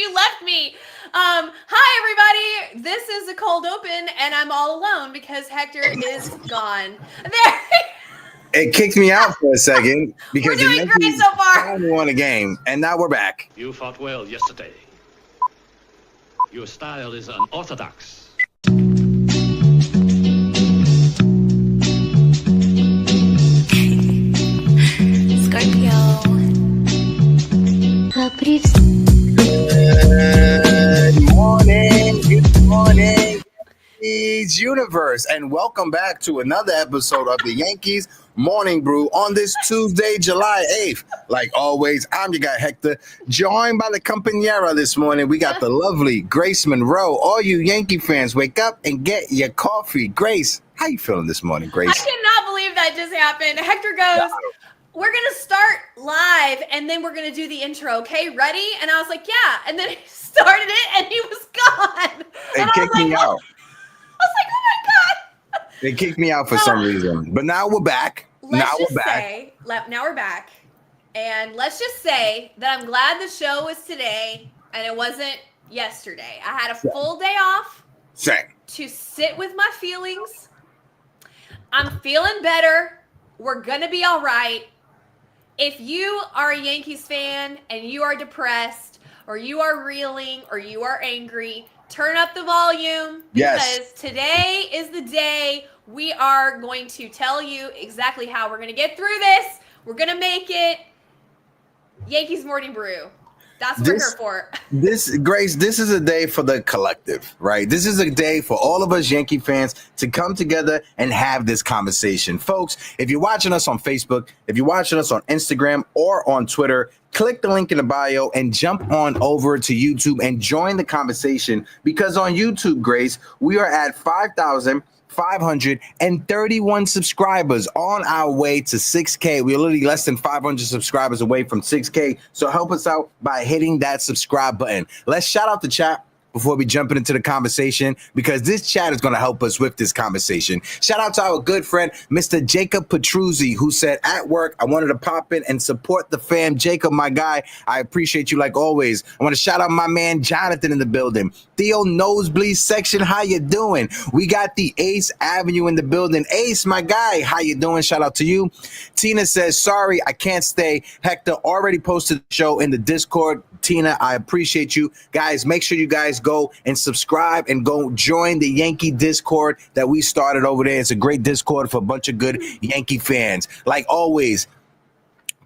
you left me. Hi, everybody. This is a cold open, and I'm all alone because Hector is gone. There. It kicked me out for a second because We're doing great so far. finally won a game, and now we're back. You fought well yesterday. Your style is unorthodox. Scorpio. Good morning, Yankees universe, and welcome back to another episode of the Yankees Morning Brew on this Tuesday, July 8th. Like always, I'm your guy Hector, joined by the compañera this morning. We got the lovely Grace Monroe. All you Yankee fans, wake up and get your coffee. Grace, how you feeling this morning, Grace? I cannot believe that just happened. Hector goes, we're going to start live, and then we're going to do the intro, okay? Ready? And I was like, yeah. And then he started it, and he was gone. It kicked me out. I was like, oh, my God. They kicked me out for some reason. But now we're back. Now we're back. And let's just say that I'm glad the show was today and it wasn't yesterday. I had a full day off to sit with my feelings. I'm feeling better. We're going to be all right. If you are a Yankees fan and you are depressed or you are reeling or you are angry, turn up the volume because today is the day we are going to tell you exactly how we're going to get through this. We're going to make it Yankees Morning Brew. That's what we're here for. Grace, this is a day for the collective, right? This is a day for all of us Yankee fans to come together and have this conversation. Folks, if you're watching us on Facebook, if you're watching us on Instagram or on Twitter, click the link in the bio and jump on over to YouTube and join the conversation because on YouTube, Grace, we are at 5,531 subscribers on our way to 6K. We're literally less than 500 subscribers away from 6K. So help us out by hitting that subscribe button. Let's shout out the chat before we jump into the conversation because this chat is going to help us with this conversation. Shout out to our good friend, Mr. Jacob Petruzzi, who said, at work, I wanted to pop in and support the fam. Jacob, my guy, I appreciate you like always. I want to shout out my man, Jonathan, in the building. Theo Nosebleed Section, how you doing? We got the Ace Avenue in the building. Ace, my guy, how you doing? Shout out to you. Tina says, sorry, I can't stay. Hector already posted the show in the Discord. Tina, I appreciate you. Guys, make sure you guys go and subscribe and go join the Yankee Discord that we started over there. It's a great Discord for a bunch of good Yankee fans. Like always,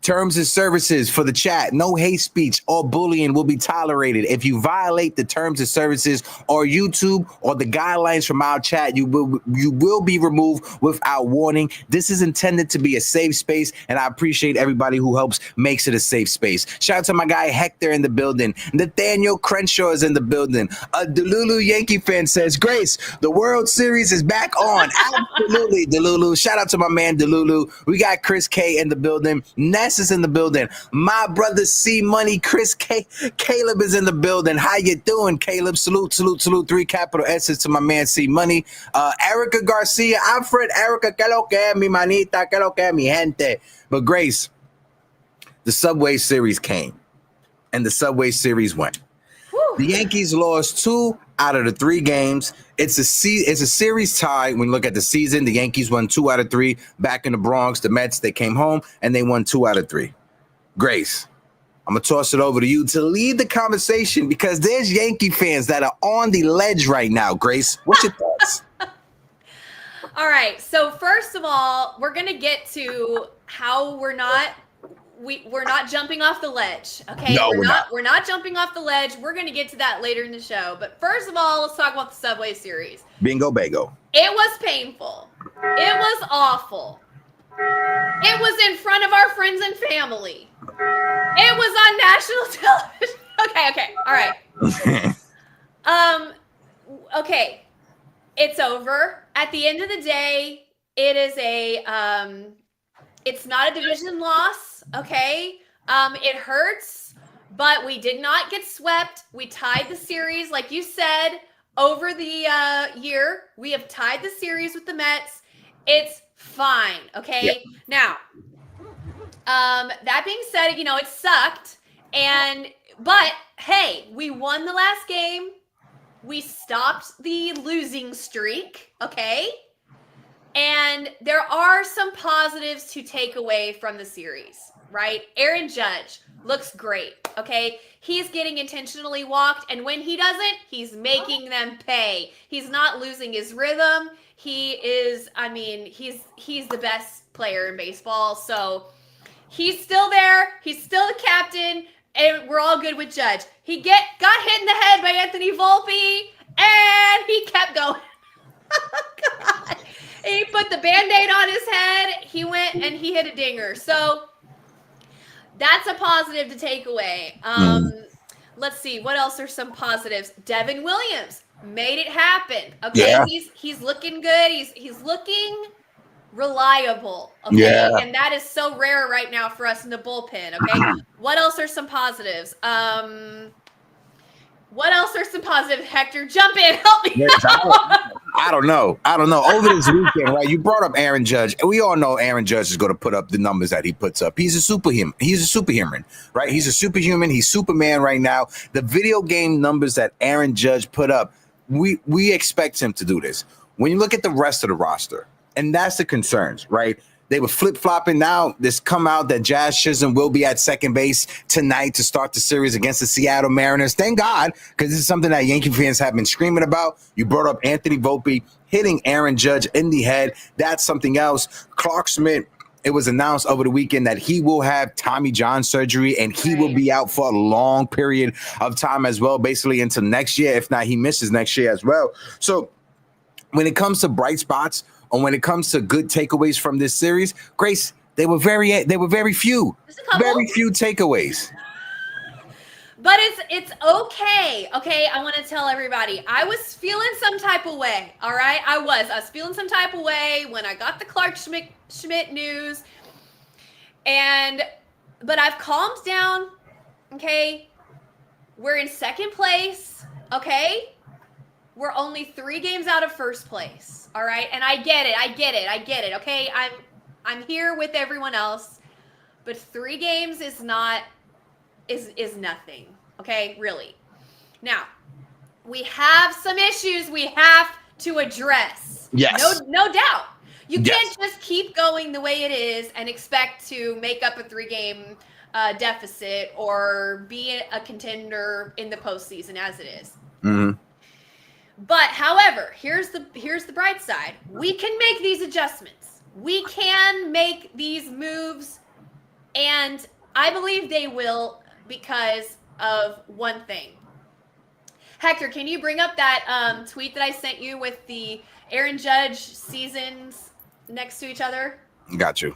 terms and services for the chat. No hate speech or bullying will be tolerated. If you violate the terms and services or YouTube or the guidelines from our chat, you will be removed without warning. This is intended to be a safe space, and I appreciate everybody who helps makes it a safe space. Shout out to my guy Hector in the building. Nathaniel Crenshaw is in the building. A Delulu Yankee fan says, Grace, the World Series is back on. Absolutely, Delulu. Shout out to my man Delulu. We got Chris K in the building. Ness is in the building. My brother C Money, Chris K. Caleb is in the building. How you doing, Caleb? Salute. 3 capital S's to my man C Money. Erica Garcia, Alfred, Erica, que lo que, mi manita, que lo que, mi gente. But Grace, the Subway Series came, and the Subway Series went. Woo. The Yankees lost 2 out of the 3 games. It's a series tie. When you look at the season, the Yankees won 2 out of 3 back in the Bronx. The Mets, they came home and they won 2 out of 3. Grace, I'm going to toss it over to you to lead the conversation because there's Yankee fans that are on the ledge right now. Grace, what's your thoughts? All right. So first of all, we're going to get to how we're not jumping off the ledge. Okay. No, we're not jumping off the ledge. We're going to get to that later in the show. But first of all, let's talk about the Subway Series. Bingo bago. It was painful. It was awful. It was in front of our friends and family. It was on national television. Okay. All right. Okay. It's over. At the end of the day, it is it's not a division loss. Okay. It hurts, but we did not get swept. We tied the series, like you said, over the year. We have tied the series with the Mets. It's fine. Okay. Yep. Now, that being said, it sucked. And But hey, we won the last game. We stopped the losing streak, okay? And there are some positives to take away from the series, right? Aaron Judge looks great, okay? He's getting intentionally walked, and when he doesn't, he's making them pay. He's not losing his rhythm. He is, he's the best player in baseball, so he's still there. He's still the captain, and we're all good with Judge. He got hit in the head by Anthony Volpe, and he kept going. Oh, God. He put the Band-Aid on his head. He went and he hit a dinger. So that's a positive to take away. Let's see. What else are some positives? Devin Williams made it happen. Okay, yeah. He's looking good. He's looking reliable. Okay, yeah. And that is so rare right now for us in the bullpen. Okay, what else are some positives? What else are some positives? Hector, jump in, help me. Yes, I don't know. Over this weekend, right? You brought up Aaron Judge, and we all know Aaron Judge is going to put up the numbers that he puts up. He's a superhuman. Right? He's a superhuman. He's Superman right now. The video game numbers that Aaron Judge put up, we expect him to do this. When you look at the rest of the roster, and that's the concerns, right? They were flip-flopping. Now this come out that Jazz Chisholm will be at second base tonight to start the series against the Seattle Mariners. Thank God, because this is something that Yankee fans have been screaming about. You brought up Anthony Volpe hitting Aaron Judge in the head. That's something else. Clark Schmidt, it was announced over the weekend that he will have Tommy John surgery, and he will be out for a long period of time as well, basically into next year. If not, he misses next year as well. So when it comes to bright spots, and when it comes to good takeaways from this series, Grace, they were very few. Very few takeaways. But it's okay. Okay, I want to tell everybody, I was feeling some type of way. All right, I was feeling some type of way when I got the Clark Schmidt news. But I've calmed down. Okay, we're in second place. Okay. We're only 3 games out of first place, all right? And I get it, okay? I'm here with everyone else, but 3 games is nothing, okay? Really. Now, we have some issues we have to address. Yes. No doubt. You can't just keep going the way it is and expect to make up a 3-game deficit or be a contender in the postseason as it is. Mm-hmm. But however, here's the bright side. We can make these adjustments. We can make these moves, and I believe they will because of one thing. Hector, can you bring up that tweet that I sent you with the Aaron Judge seasons next to each other? Got you.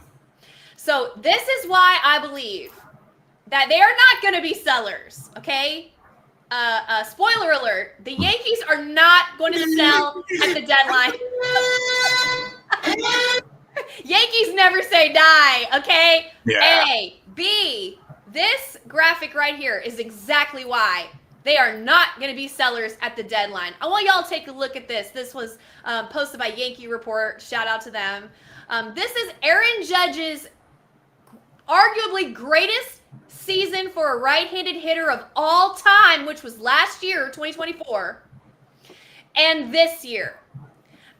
So this is why I believe that they are not going to be sellers, okay? Spoiler alert, the Yankees are not going to sell at the deadline. Yankees never say die, okay? Yeah. A. B. This graphic right here is exactly why they are not going to be sellers at the deadline. I want y'all to take a look at this. This was posted by Yankee Report. Shout out to them. This is Aaron Judge's arguably greatest season for a right-handed hitter of all time, which was last year, 2024, and this year.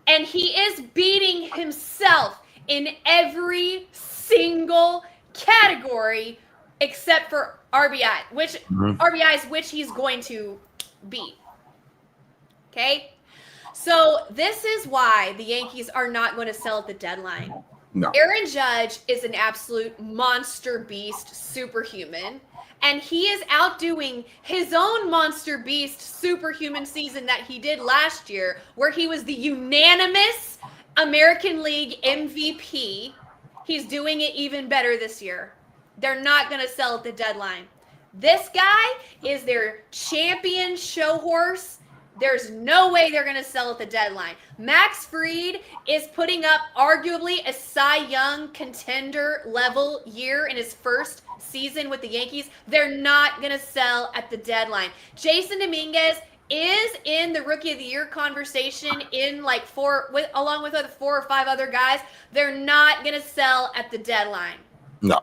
And he is beating himself in every single category except for RBI, RBIs, which he's going to beat. Okay? So this is why the Yankees are not going to sell at the deadline. No. Aaron Judge is an absolute monster beast, superhuman, and he is outdoing his own monster beast, superhuman season that he did last year, where he was the unanimous American League MVP. He's doing it even better this year. They're not going to sell at the deadline. This guy is their champion show horse. There's no way they're going to sell at the deadline. Max Fried is putting up arguably a Cy Young contender level year in his first season with the Yankees. They're not going to sell at the deadline. Jason Dominguez is in the Rookie of the Year conversation in along with 4 or 5 other guys. They're not going to sell at the deadline. No.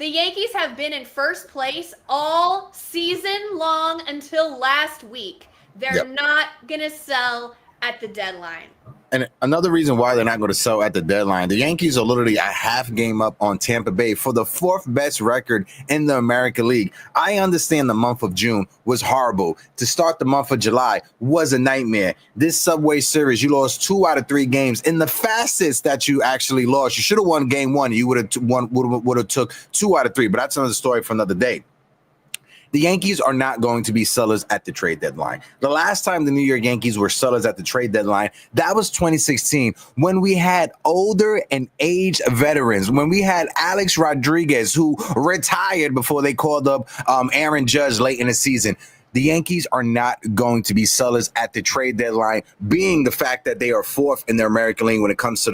The Yankees have been in first place all season long until last week. They're not going to sell at the deadline. And another reason why they're not going to sell at the deadline, the Yankees are literally a half game up on Tampa Bay for the 4th best record in the American League. I understand the month of June was horrible. To start the month of July was a nightmare. This Subway Series, you lost 2 out of 3 games in the fastest that you actually lost. You should have won game 1. You would have took 2 out of 3, but that's another story for another day. The Yankees are not going to be sellers at the trade deadline. The last time the New York Yankees were sellers at the trade deadline, that was 2016, when we had older and aged veterans, when we had Alex Rodriguez, who retired before they called up Aaron Judge late in the season. The Yankees are not going to be sellers at the trade deadline, being the fact that they are 4th in their American League when it comes to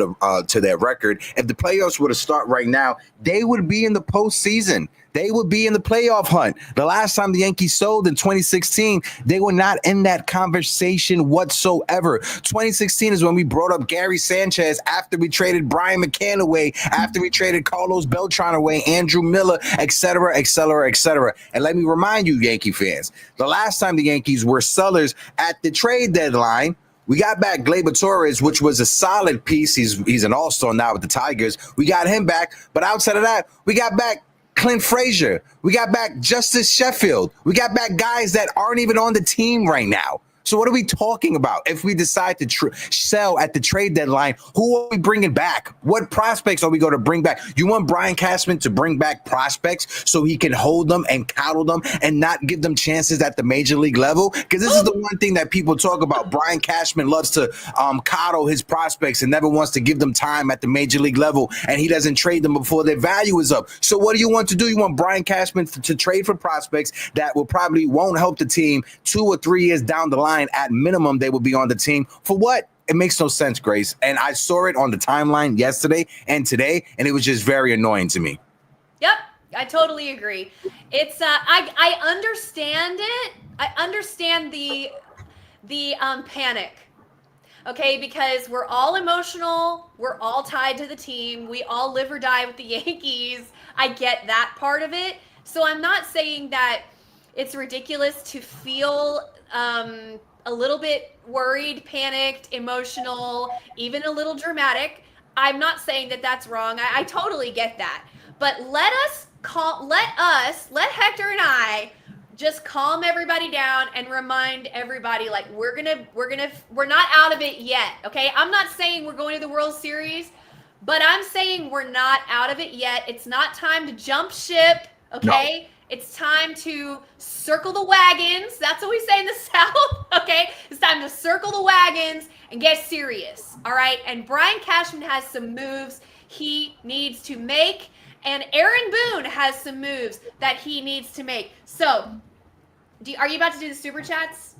their record. If the playoffs were to start right now, they would be in the postseason. They would be in the playoff hunt. The last time the Yankees sold in 2016, they were not in that conversation whatsoever. 2016 is when we brought up Gary Sanchez after we traded Brian McCann away, after we traded Carlos Beltran away, Andrew Miller, et cetera, et cetera, et cetera. And let me remind you, Yankee fans, the last time the Yankees were sellers at the trade deadline, we got back Gleyber Torres, which was a solid piece. He's an all-star now with the Tigers. We got him back. But outside of that, we got back Clint Frazier. We got back Justice Sheffield. We got back guys that aren't even on the team right now. So what are we talking about? If we decide to sell at the trade deadline, who are we bringing back? What prospects are we going to bring back? You want Brian Cashman to bring back prospects so he can hold them and coddle them and not give them chances at the major league level? Because this is the one thing that people talk about. Brian Cashman loves to coddle his prospects and never wants to give them time at the major league level, and he doesn't trade them before their value is up. So what do you want to do? You want Brian Cashman to trade for prospects that will probably won't help the team 2 or 3 years down the line. At minimum, they will be on the team. For what? It makes no sense, Grace. And I saw it on the timeline yesterday and today, and it was just very annoying to me. Yep, I totally agree. It's I understand it. I understand the panic. Okay, because we're all emotional. We're all tied to the team. We all live or die with the Yankees. I get that part of it. So I'm not saying that it's ridiculous to feel a little bit worried, panicked, emotional, even a little dramatic. I'm not saying that that's wrong. I totally get that. But let Hector and I just calm everybody down and remind everybody, like, we're not out of it yet. Okay. I'm not saying we're going to the World Series, but I'm saying we're not out of it yet. It's not time to jump ship. Okay. No. It's time to circle the wagons. That's what we say in the South, okay? It's time to circle the wagons and get serious, all right? And Brian Cashman has some moves he needs to make, and Aaron Boone has some moves that he needs to make. So, are you about to do the Super Chats?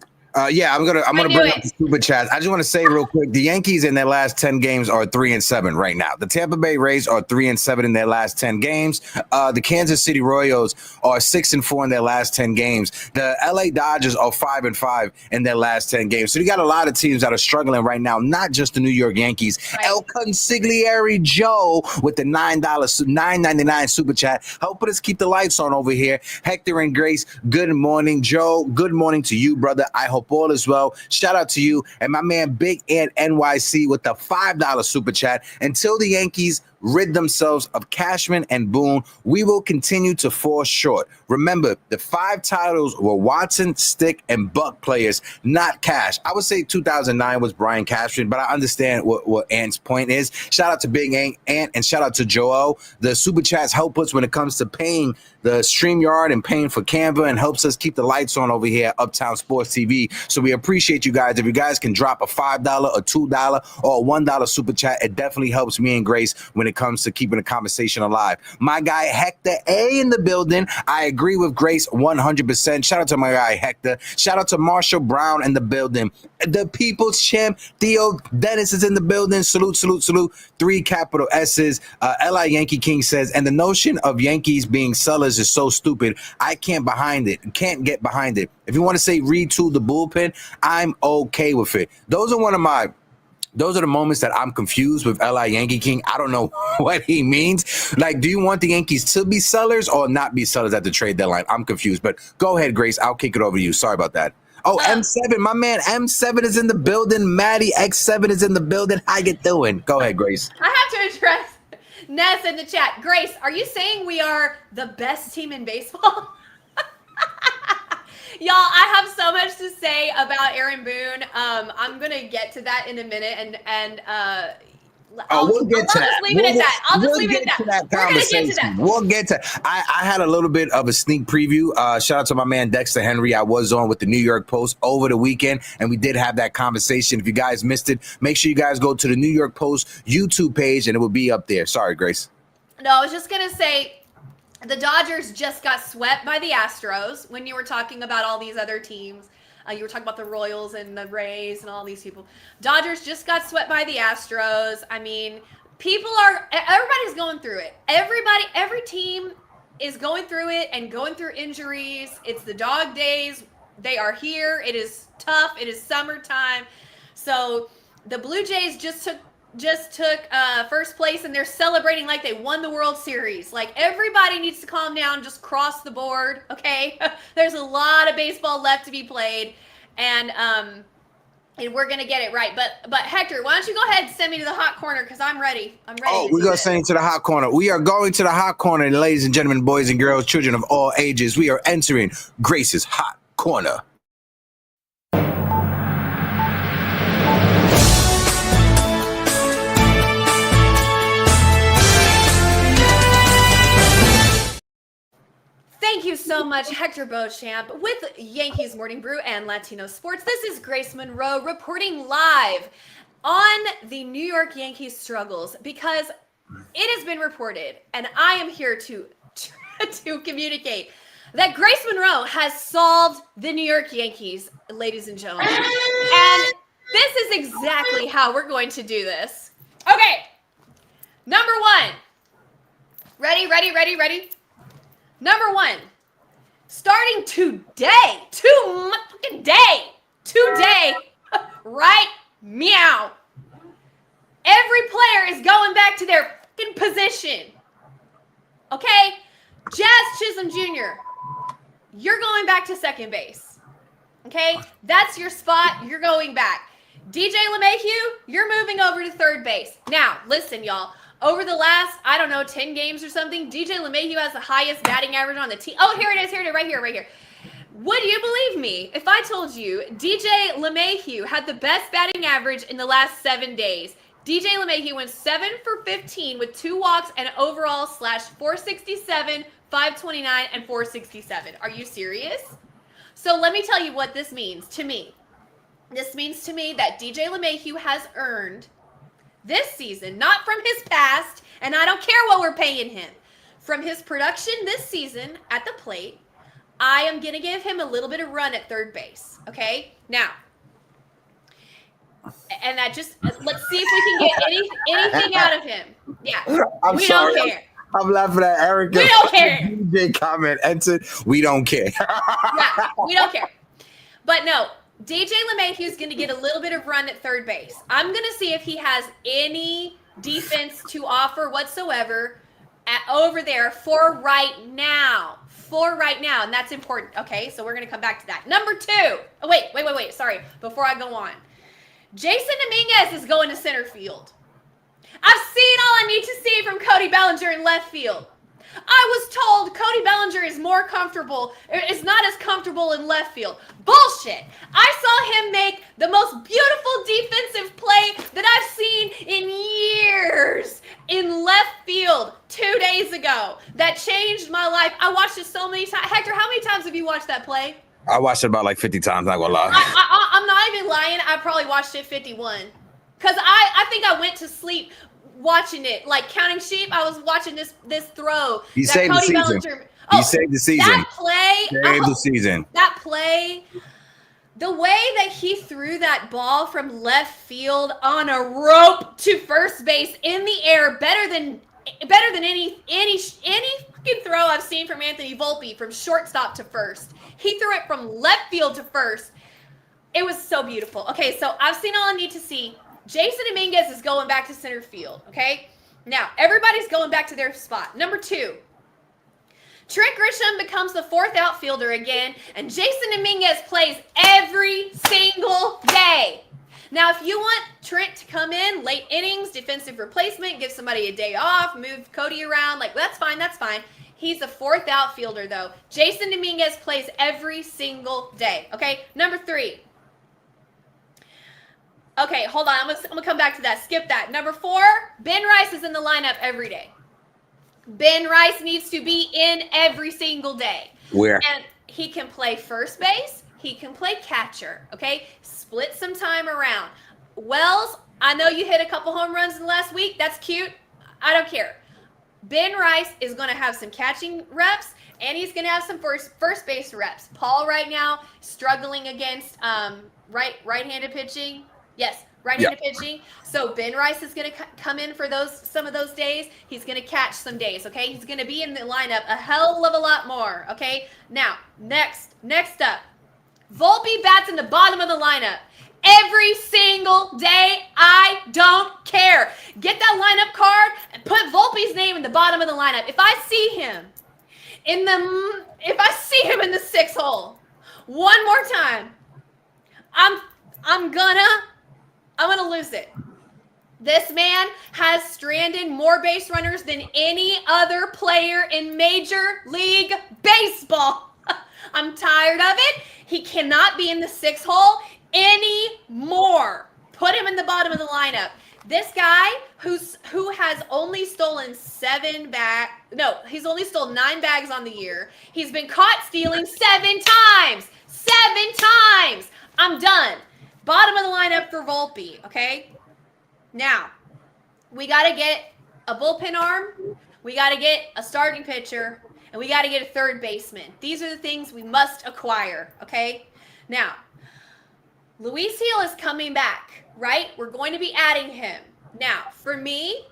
Yeah, I'm gonna bring up the super chat. I just want to say real quick, the Yankees in their last 10 games are 3-7 right now. The Tampa Bay Rays are 3-7 in their last 10 games. The Kansas City Royals are 6-4 in their last 10 games. The LA Dodgers are 5-5 in their last 10 games. So you got a lot of teams that are struggling right now, not just the New York Yankees. Right. El Consigliere Joe with the $9.99 super chat, helping us keep the lights on over here. Hector and Grace, good morning. Joe, good morning to you, brother. I hope all as well. Shout out to you and my man Big Ant NYC with the $5 super chat. Until the Yankees rid themselves of Cashman and Boone, we will continue to fall short. Remember, the 5 titles were Watson, Stick, and Buck players, not Cash. I would say 2009 was Brian Cashman, but I understand what Ant's point is. Shout out to Big Ant and shout out to Joel. The super chats help us when it comes to paying the StreamYard and paying for Canva, and helps us keep the lights on over here at Uptown Sports TV. So we appreciate you guys. If you guys can drop a $5, a $2, or a $1 super chat, it definitely helps me and Grace when it comes to keeping the conversation alive. My guy Hector A in the building. I agree with Grace 100%. Shout out to my guy Hector. Shout out to Marshall Brown in the building. The People's Champ Theo Dennis is in the building. Salute, salute, salute. 3 capital S's. L.I. Yankee King says, and the notion of Yankees being sellers is so stupid. I can't get behind it. If you want to say retool the bullpen, I'm okay with it. Those are one of my those are the moments that I'm confused with L.I. Yankee King. I don't know what he means. Like, do you want the Yankees to be sellers or not be sellers at the trade deadline? I'm confused. But go ahead, Grace. I'll kick it over to you. Sorry about that. Oh, M7, my man M7 is in the building. Maddie X7 is in the building. How you doing? Go ahead, Grace. I have to address Ness in the chat. Grace, are you saying we are the best team in baseball? Y'all, I have so much to say about Aaron Boone. I'm gonna get to that in a minute, and we'll get to that. Just leave it at that. I'll just leave it at that. We're gonna get to that. We'll get to. I had a little bit of a sneak preview. Shout out to my man Dexter Henry. I was on with the New York Post over the weekend, and we did have that conversation. If you guys missed it, make sure you guys go to the New York Post YouTube page, and it will be up there. Sorry, Grace. No, I was just gonna say, the Dodgers just got swept by the Astros. When you were talking about all these other teams, you were talking about the Royals and the Rays and all these people. Dodgers just got swept by the Astros. I mean, everybody's going through it. Every team is going through it and going through injuries. It's the dog days. They are here. It is tough. It is summertime. So the Blue Jays just took first place, and they're celebrating like they won the World Series. Like, everybody needs to calm down, just cross the board, okay? There's a lot of baseball left to be played, and we're gonna get it right. But Hector, why don't you go ahead and send me to the hot corner, because I'm ready. Oh, we're gonna send you to the hot corner. We are going to the hot corner, ladies and gentlemen, boys and girls, children of all ages. We are entering Grace's hot corner. Thank you so much, Hector Beauchamp, with Yankees Morning Brew and Latino Sports. This is Grace Monroe reporting live on the New York Yankees struggles, because it has been reported, and I am here to communicate, that Grace Monroe has solved the New York Yankees, ladies and gentlemen. And this is exactly how we're going to do this. Okay, number one. Ready? Number one, starting today, right? Meow. Every player is going back to their fucking position. Okay? Jazz Chisholm Jr., you're going back to second base. Okay? That's your spot. You're going back. DJ LeMahieu, you're moving over to third base. Now, listen, y'all. Over the last, 10 games or something, DJ LeMahieu has the highest batting average on the team. Oh, here it is, right here. Would you believe me if I told you DJ LeMahieu had the best batting average in the last 7 days? DJ LeMahieu went 7 for 15 with 2 walks and overall /467, 529, and 467. Are you serious? So let me tell you what this means to me. This means to me that DJ LeMahieu has earned this season, not from his past, and I don't care what we're paying him, from his production this season at the plate, I am going to give him a little bit of run at third base, okay? Now, and let's see if we can get anything out of him. Yeah, we don't care. I'm laughing at Erica. We don't care. DJ comment entered. We don't care. Yeah, we don't care. But no, DJ LeMahieu is going to get a little bit of run at third base. I'm going to see if he has any defense to offer whatsoever over there for right now. And that's important. Okay, so we're going to come back to that. Number 2. Oh, wait. Sorry. Before I go on. Jason Dominguez is going to center field. I've seen all I need to see from Cody Bellinger in left field. I was told Cody Bellinger is not as comfortable in left field. Bullshit. I saw him make the most beautiful defensive play that I've seen in years in left field 2 days ago. That changed my life. I watched it so many times. Hector, how many times have you watched that play? I watched it about like 50 times, not gonna lie. I'm not even lying. I probably watched it 51. Because I think I went to sleep watching it, like counting sheep. I was watching this throw. He saved the season. He saved the season. That play. Saved the season. That play. The way that he threw that ball from left field on a rope to first base in the air, better than any fucking throw I've seen from Anthony Volpe from shortstop to first. He threw it from left field to first. It was so beautiful. Okay, so I've seen all I need to see. Jason Dominguez is going back to center field, okay? Now, everybody's going back to their spot. Number 2, Trent Grisham becomes the 4th outfielder again, and Jason Dominguez plays every single day. Now, if you want Trent to come in, late innings, defensive replacement, give somebody a day off, move Cody around, like, that's fine, that's fine. He's the 4th outfielder, though. Jason Dominguez plays every single day, okay? Number 3. Okay, hold on. I'm gonna come back to that. Skip that. Number 4, Ben Rice is in the lineup every day. Ben Rice needs to be in every single day. Where? And he can play first base. He can play catcher, okay? Split some time around. Wells, I know you hit a couple home runs in the last week. That's cute. I don't care. Ben Rice is going to have some catching reps, and he's going to have some first base reps. Paul right now struggling against right-handed pitching. Yes, right-handed pitching. So Ben Rice is going to come in for some of those days. He's going to catch some days, okay? He's going to be in the lineup a hell of a lot more, okay? Now, next up, Volpe bats in the bottom of the lineup. Every single day, I don't care. Get that lineup card and put Volpe's name in the bottom of the lineup. If I see him in the 6th hole one more time, I'm gonna lose it. This man has stranded more base runners than any other player in Major League Baseball. I'm tired of it. He cannot be in the 6th hole anymore. Put him in the bottom of the lineup. This guy who has only stolen he's only stolen 9 bags on the year. He's been caught stealing 7 times. 7 times. I'm done. Bottom of the lineup for Volpe, okay? Now, we got to get a bullpen arm. We got to get a starting pitcher. And we got to get a third baseman. These are the things we must acquire, okay? Now, Luis Gil is coming back, right? We're going to be adding him. Now, for me,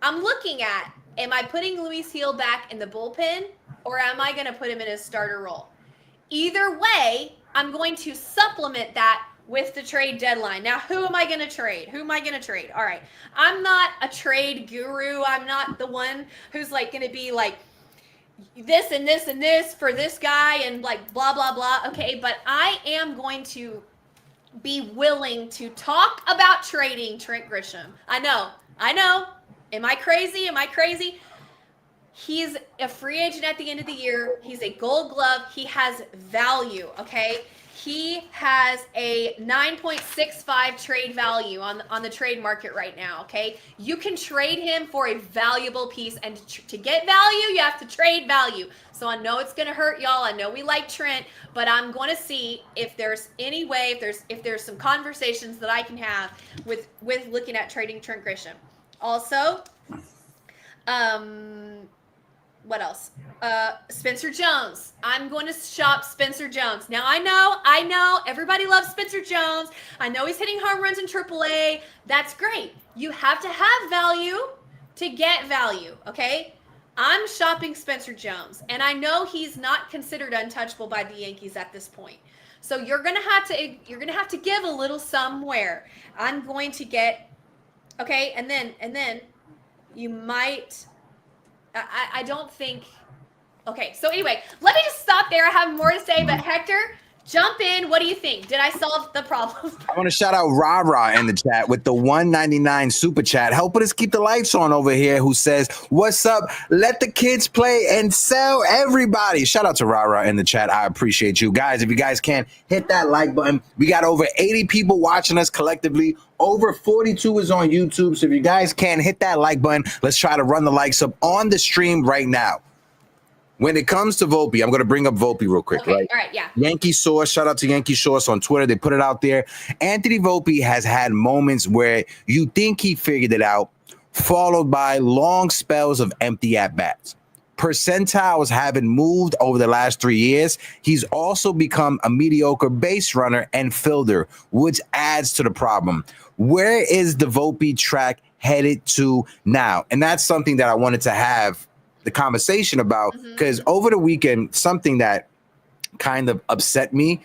I'm looking at, am I putting Luis Gil back in the bullpen, or am I going to put him in his starter role? Either way, I'm going to supplement that with the trade deadline. Now, who am I going to trade? All right. I'm not a trade guru. I'm not the one who's like going to be like this and this and this for this guy and like blah, blah, blah. Okay. But I am going to be willing to talk about trading Trent Grisham. I know. Am I crazy? He's a free agent at the end of the year. He's a Gold Glove. He has value. Okay. He has a 9.65 trade value on the trade market right now, okay? You can trade him for a valuable piece, and to get value, you have to trade value. So I know it's going to hurt y'all. I know we like Trent, but I'm going to see if there's any way, if there's some conversations that I can have with looking at trading Trent Grisham. Also, what else? Spencer Jones. I'm going to shop Spencer Jones. Now, I know everybody loves Spencer Jones. I know he's hitting home runs in AAA. That's great. You have to have value to get value, okay? I'm shopping Spencer Jones, and I know he's not considered untouchable by the Yankees at this point. So you're gonna have to give a little somewhere. I'm going to get, okay, and then you might. I don't think. Okay, so anyway, let me just stop there. I have more to say, but Hector, jump in. What do you think? Did I solve the problem? I want to shout out Rara in the chat with the $1.99 super chat, helping us keep the lights on over here, who says, "What's up? Let the kids play and sell everybody." Shout out to Rara in the chat. I appreciate you guys. If you guys can, hit that like button. We got over 80 people watching us collectively. Over 42 is on YouTube. So if you guys can, hit that like button. Let's try to run the likes up on the stream right now. When it comes to Volpe, I'm going to bring up Volpe real quick, okay, right? All right, yeah. Yankee Source, shout out to Yankee Source on Twitter. They put it out there. Anthony Volpe has had moments where you think he figured it out, followed by long spells of empty at-bats. Percentiles haven't moved over the last 3 years. He's also become a mediocre base runner and fielder, which adds to the problem. Where is the Volpe track headed to now? And that's something that I wanted to have the conversation about, because over the weekend, something that kind of upset me,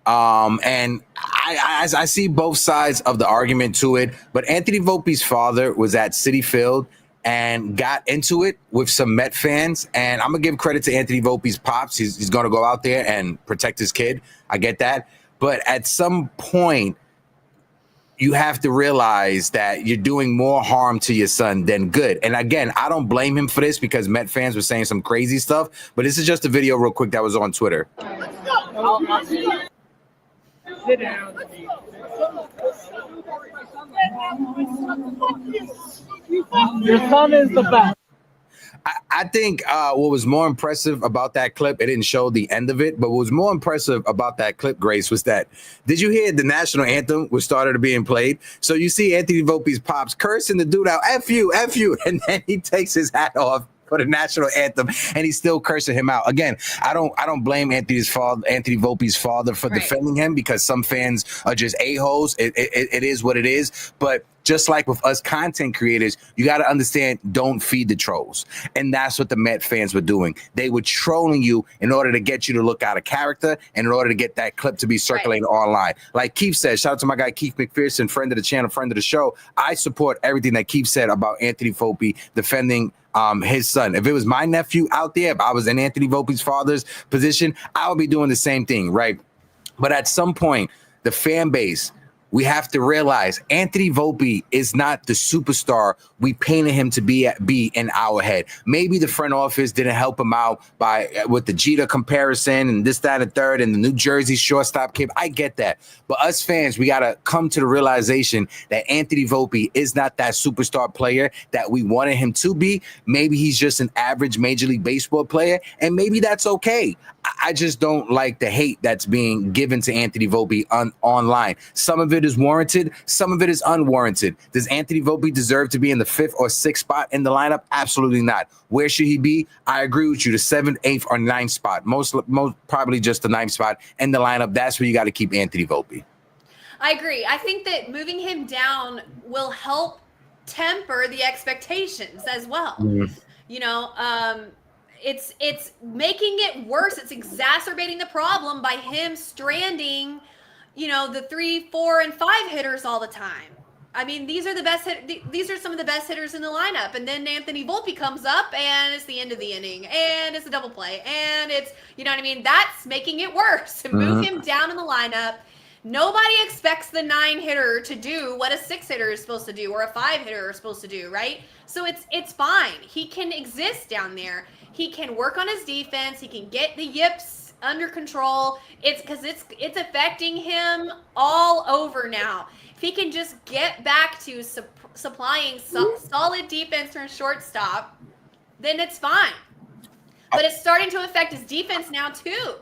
and I see both sides of the argument to it, but Anthony Volpe's father was at Citi Field and got into it with some Met fans. And I'm gonna give credit to Anthony Volpe's pops. He's gonna go out there and protect his kid. I get that. But at some point, you have to realize that you're doing more harm to your son than good. And again, I don't blame him for this because Met fans were saying some crazy stuff. But this is just a video real quick that was on Twitter. Sit down. Your son is the best. I think what was more impressive about that clip, it didn't show the end of it, but what was more impressive about that clip, Grace, was that, did you hear the national anthem was started being played? So you see Anthony Volpe's pops cursing the dude out, F you, and then he takes his hat off for the national anthem, and he's still cursing him out. Again, I don't blame Anthony Volpe's father for defending him because some fans are just a-holes. It is what it is, but just like with us content creators, you got to understand, don't feed the trolls. And that's what the Met fans were doing. They were trolling you in order to get you to look out of character and in order to get that clip to be circulating online. Like Keith said, shout out to my guy Keith McPherson, friend of the channel, friend of the show. I support everything that Keith said about Anthony Volpe defending his son. If it was my nephew out there, if I was in Anthony Volpe's father's position, I would be doing the same thing, right? But at some point, the fan base, we have to realize Anthony Volpe is not the superstar we painted him to be in our head. Maybe the front office didn't help him out with the Jeter comparison and this, that, and third, and the New Jersey shortstop kid. I get that. But us fans, we got to come to the realization that Anthony Volpe is not that superstar player that we wanted him to be. Maybe he's just an average Major League Baseball player, and maybe that's okay. I just don't like the hate that's being given to Anthony Volpe online. Some of it is warranted. Some of it is unwarranted. Does Anthony Volpe deserve to be in the 5th or 6th spot in the lineup? Absolutely not. Where should he be? I agree with you. The 7th, 8th, or 9th spot. Most probably just the 9th spot in the lineup. That's where you got to keep Anthony Volpe. I agree. I think that moving him down will help temper the expectations as well. Mm-hmm. You know, it's making it worse. It's exacerbating the problem by him stranding, you know, the 3, 4, and 5 hitters all the time. I mean, these are the best these are some of the best hitters in the lineup. And then Anthony Volpe comes up and it's the end of the inning and it's a double play and it's, you know what I mean? That's making it worse. Move him down in the lineup. Nobody expects the 9 hitter to do what a 6 hitter is supposed to do or a 5 hitter is supposed to do, right? So it's fine. He can exist down there. He can work on his defense. He can get the yips under control. It's because it's affecting him all over now. If he can just get back to supplying solid defense from shortstop, then it's fine. But it's starting to affect his defense now too.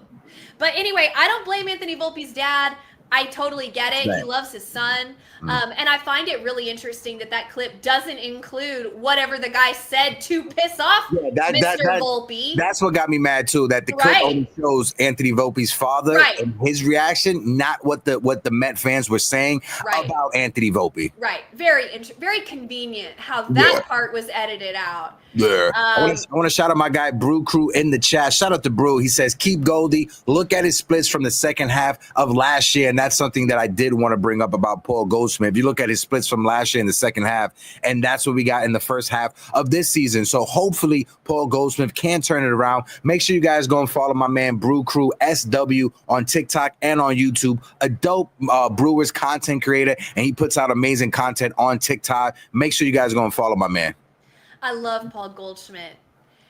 But anyway, I don't blame Anthony Volpe's dad. I totally get it. Right. He loves his son. And I find it really interesting that clip doesn't include whatever the guy said to piss off Mr. Volpe. That's what got me mad too, that the clip only shows Anthony Volpe's father and his reaction, not what the Met fans were saying about Anthony Volpe. Right. Very convenient how that part was edited out. Yeah. I want to shout out my guy Brew Crew in the chat. Shout out to Brew. He says, keep Goldie. Look at his splits from the second half of last year. And that's something that I did want to bring up about Paul Goldschmidt. If you look at his splits from last year in the second half, and that's what we got in the first half of this season. So hopefully Paul Goldschmidt can turn it around. Make sure you guys go and follow my man Brew Crew SW on TikTok and on YouTube. A dope Brewers content creator, and he puts out amazing content on TikTok. Make sure you guys go and follow my man. I love Paul Goldschmidt.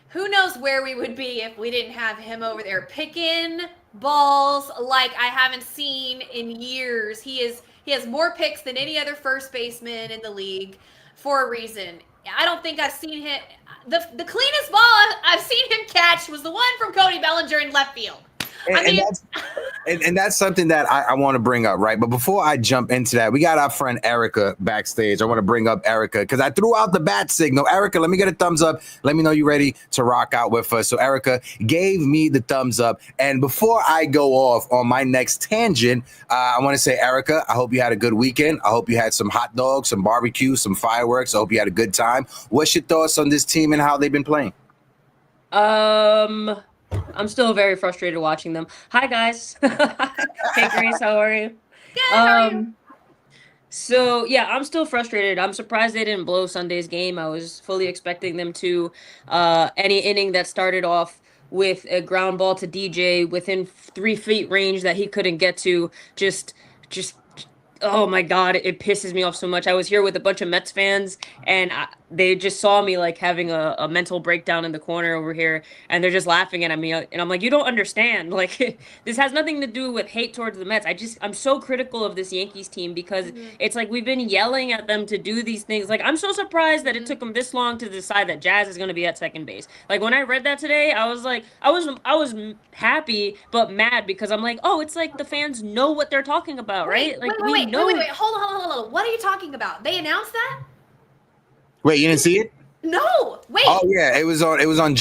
Who knows where we would be if we didn't have him over there picking balls like I haven't seen in years. He has more picks than any other first baseman in the league for a reason. I don't think I've seen him. The cleanest ball I've seen him catch was the one from Cody Bellinger in left field. And that's something that I want to bring up, right? But before I jump into that, we got our friend Erica backstage. I want to bring up Erica because I threw out the bat signal. Erica, let me get a thumbs up. Let me know you're ready to rock out with us. So Erica gave me the thumbs up. And before I go off on my next tangent, I want to say, Erica, I hope you had a good weekend. I hope you had some hot dogs, some barbecue, some fireworks. I hope you had a good time. What's your thoughts on this team and how they've been playing? I'm still very frustrated watching them. Hi, guys. Hey, Grace, how are you? Good, how are you? So yeah, I'm still frustrated. I'm surprised they didn't blow Sunday's game. I was fully expecting them to. Any inning that started off with a ground ball to DJ within 3 feet range that he couldn't get to, just oh my God, it pisses me off so much. I was here with a bunch of Mets fans, and they just saw me like having a mental breakdown in the corner over here, and they're just laughing at me. And I'm like, you don't understand. Like, this has nothing to do with hate towards the Mets. I'm so critical of this Yankees team because it's like we've been yelling at them to do these things. Like, I'm so surprised that it took them this long to decide that Jazz is going to be at second base. Like, when I read that today, I was like, I was happy but mad because I'm like, oh, it's like the fans know what they're talking about, right? Like, we know. Wait. Hold on. What are you talking about? They announced that? Wait, you didn't see it? No. Wait. Oh yeah, it was on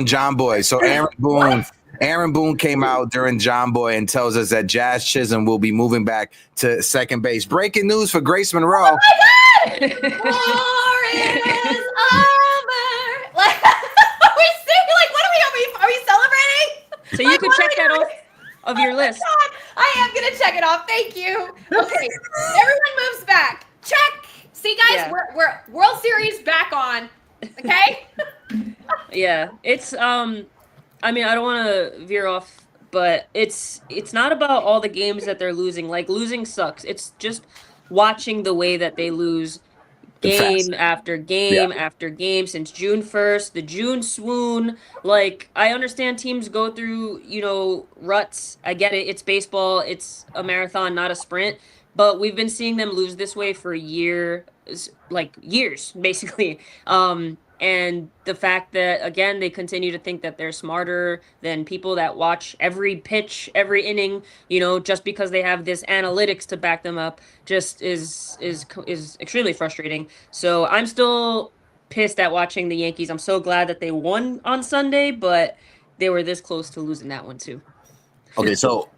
John Boy. So Aaron Boone came out during John Boy and tells us that Jazz Chisholm will be moving back to second base. Breaking news for Grace Monroe. Oh my God! War is over. Like, are we singing? Like, what are we celebrating? So you can check that off of your list. God, I am gonna check it off. Thank you. Okay, everyone moves back. Check. See, guys, we're World Series back on. Okay. Yeah, it's I mean, I don't want to veer off, but it's not about all the games that they're losing. Like, losing sucks. It's just watching the way that they lose game after game after game since June 1st, the June swoon. Like, I understand teams go through, ruts. I get it. It's baseball. It's a marathon, not a sprint. But we've been seeing them lose this way for years, basically. And the fact that, again, they continue to think that they're smarter than people that watch every pitch, every inning, just because they have this analytics to back them up, just is extremely frustrating. So I'm still pissed at watching the Yankees. I'm so glad that they won on Sunday, but they were this close to losing that one too. Okay, so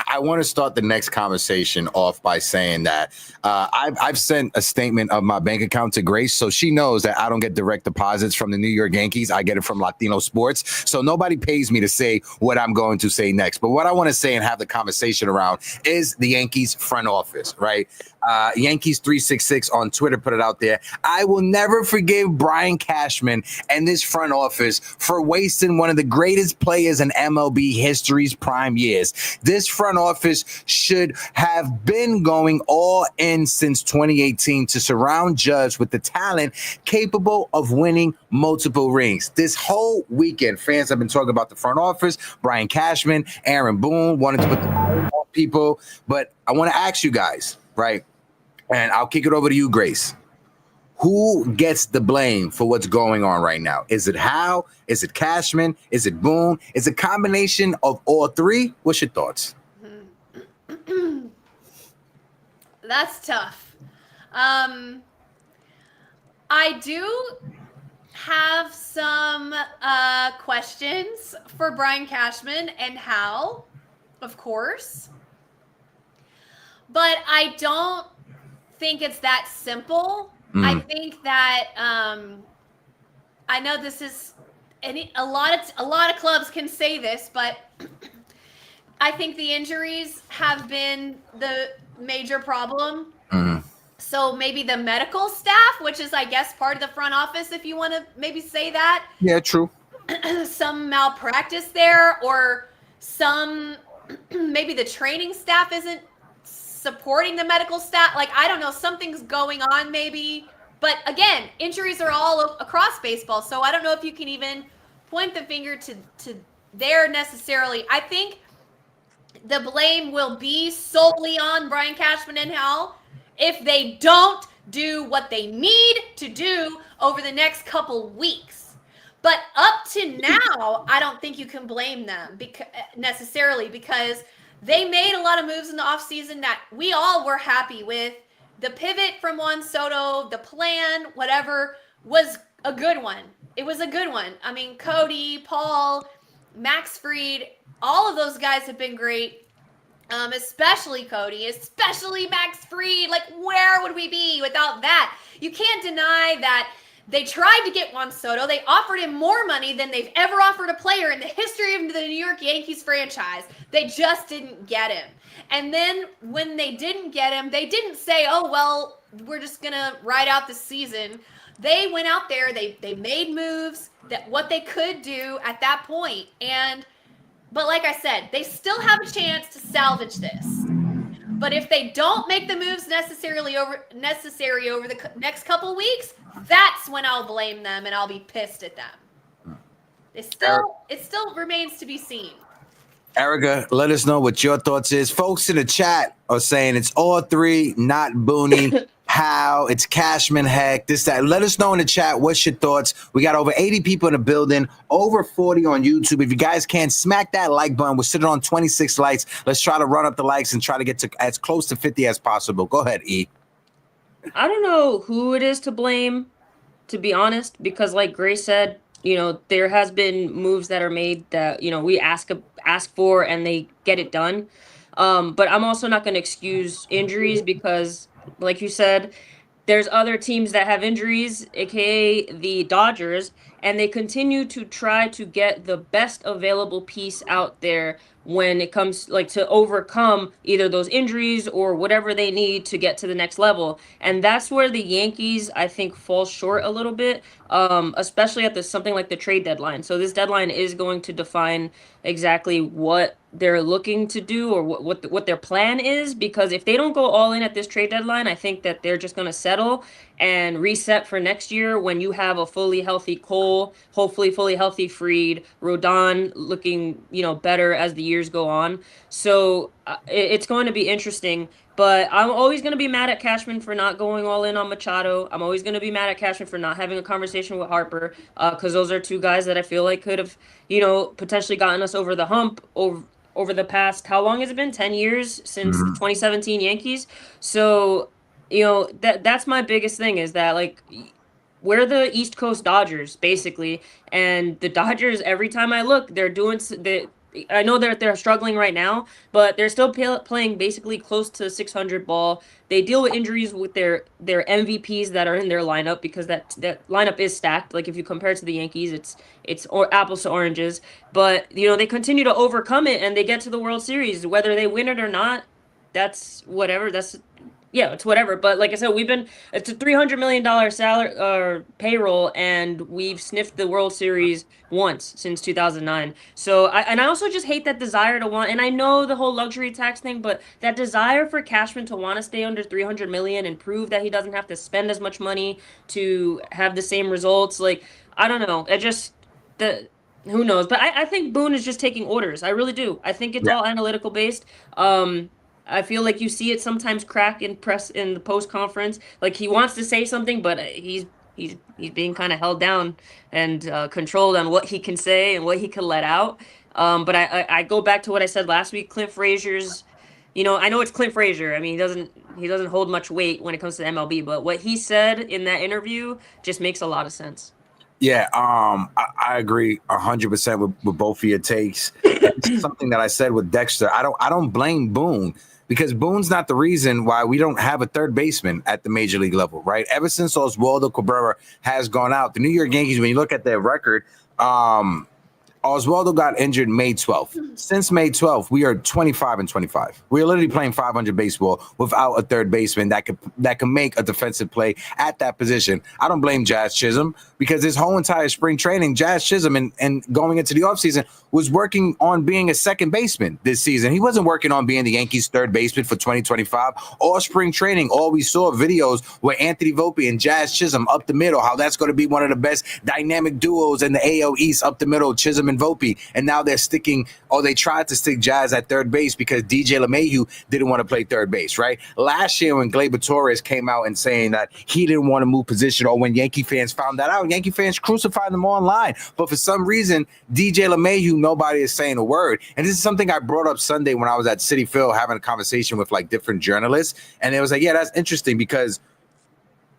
I want to start the next conversation off by saying that I've sent a statement of my bank account to Grace, so she knows that I don't get direct deposits from the New York Yankees. I get it from Latino Sports, so nobody pays me to say what I'm going to say next. But what I want to say and have the conversation around is the Yankees front office, right? Yankees 366 on Twitter put it out there. I will never forgive Brian Cashman and this front office for wasting one of the greatest players in MLB history's prime years. This front office should have been going all in since 2018 to surround Judge with the talent capable of winning multiple rings. This whole weekend, fans have been talking about the front office, Brian Cashman, Aaron Boone, wanted to put the on people. But I want to ask you guys, right? And I'll kick it over to you, Grace. Who gets the blame for what's going on right now? Is it Hal? Is it Cashman? Is it Boone? Is it a combination of all three? What's your thoughts? That's tough. I do have some questions for Brian Cashman and Hal, of course. But I don't think it's that simple. I think that I know this is a lot of clubs can say this, but I think the injuries have been the major problem. So maybe the medical staff, which is, I guess, part of the front office, if you want to maybe say that. Yeah, true. Some malpractice there, or some maybe the training staff isn't supporting the medical staff. Like, I don't know, something's going on maybe. But again, injuries are all across baseball, so I don't know if you can even point the finger to there necessarily. I think the blame will be solely on Brian Cashman and Hal if they don't do what they need to do over the next couple weeks. But up to now, I don't think you can blame them necessarily, because they made a lot of moves in the offseason that we all were happy with. The pivot from Juan Soto, the plan, whatever, was a good one. It was a good one. I mean, Cody, Paul, Max Fried, all of those guys have been great. Especially Cody, especially Max Fried. Like, where would we be without that? You can't deny that They tried to get Juan Soto. They offered him more money than they've ever offered a player in the history of the New York Yankees franchise. They just didn't get him. And then when they didn't get him, they didn't say, oh, well, we're just going to ride out the season. They went out there, they made moves, that what they could do at that point. But like I said, they still have a chance to salvage this. But if they don't make the moves necessary over the next couple weeks, that's when I'll blame them and I'll be pissed at them. It still remains to be seen. Erica, let us know what your thoughts is. Folks in the chat are saying it's all three, not Booney. How it's Cashman, Heck, this, that. Let us know in the chat what's your thoughts. We got over 80 people in the building, over 40 on YouTube. If you guys can, smack that like button. We're sitting on 26 likes. Let's try to run up the likes and try to get to as close to 50 as possible. Go ahead, E. I don't know who it is to blame, to be honest, because like Grace said, there has been moves that are made that, we ask for and they get it done. But I'm also not going to excuse injuries because, like you said, there's other teams that have injuries, aka the Dodgers, and they continue to try to get the best available piece out there when it comes to overcome either those injuries or whatever they need to get to the next level. And that's where the Yankees, I think, fall short a little bit, especially at something like the trade deadline. So this deadline is going to define exactly what they're looking to do or what their plan is, because if they don't go all in at this trade deadline, I think that they're just going to settle and reset for next year when you have a fully healthy Cole, hopefully fully healthy Fried, Rodon looking, better as the years go on. So it's going to be interesting, but I'm always going to be mad at Cashman for not going all in on Machado. I'm always going to be mad at Cashman for not having a conversation with Harper, because those are two guys that I feel like could have, potentially gotten us over the hump over the past, how long has it been? 10 years since the 2017 Yankees. So, that's my biggest thing is that, we're the East Coast Dodgers, basically. And the Dodgers, every time I look, I know they're struggling right now, but they're still playing basically close to 600 ball. They deal with injuries with their MVPs that are in their lineup, because that lineup is stacked. Like if you compare it to the Yankees, it's apples to oranges. But they continue to overcome it and they get to the World Series. Whether they win it or not, that's whatever. It's whatever. But like I said, it's a $300 million salary or payroll, and we've sniffed the World Series once since 2009. So I also just hate that desire to want, and I know the whole luxury tax thing, but that desire for Cashman to want to stay under $300 million and prove that he doesn't have to spend as much money to have the same results. I don't know. Who knows? But I think Boone is just taking orders. I really do. I think it's all analytical based. I feel like you see it sometimes crack in the post conference. Like he wants to say something, but he's being kind of held down and controlled on what he can say and what he can let out. But I go back to what I said last week. Clint Frazier's, I know it's Clint Frazier. I mean, he doesn't hold much weight when it comes to the MLB, but what he said in that interview just makes a lot of sense. Yeah, I agree 100% with both of your takes. It's something that I said with Dexter. I don't blame Boone, because Boone's not the reason why we don't have a third baseman at the major league level, right? Ever since Oswaldo Cabrera has gone out, the New York Yankees, when you look at their record, Oswaldo got injured May 12th. Since May 12th, we are 25-25. We're literally playing 500 baseball without a third baseman that can make a defensive play at that position. I don't blame Jazz Chisholm, because this whole entire spring training, Jazz Chisholm and going into the offseason was working on being a second baseman this season. He wasn't working on being the Yankees' third baseman for 2025. All spring training, all we saw videos were Anthony Volpe and Jazz Chisholm up the middle, how that's going to be one of the best dynamic duos in the AL East, up the middle, Chisholm and Volpe. And now they tried to stick Jazz at third base because DJ LeMahieu didn't want to play third base, right? Last year when Gleyber Torres came out and saying that he didn't want to move position, or when Yankee fans found that out, Yankee fans crucified them online. But for some reason, DJ LeMahieu, nobody is saying a word. And this is something I brought up Sunday when I was at Citi Field having a conversation with different journalists. And it was like, yeah, that's interesting, because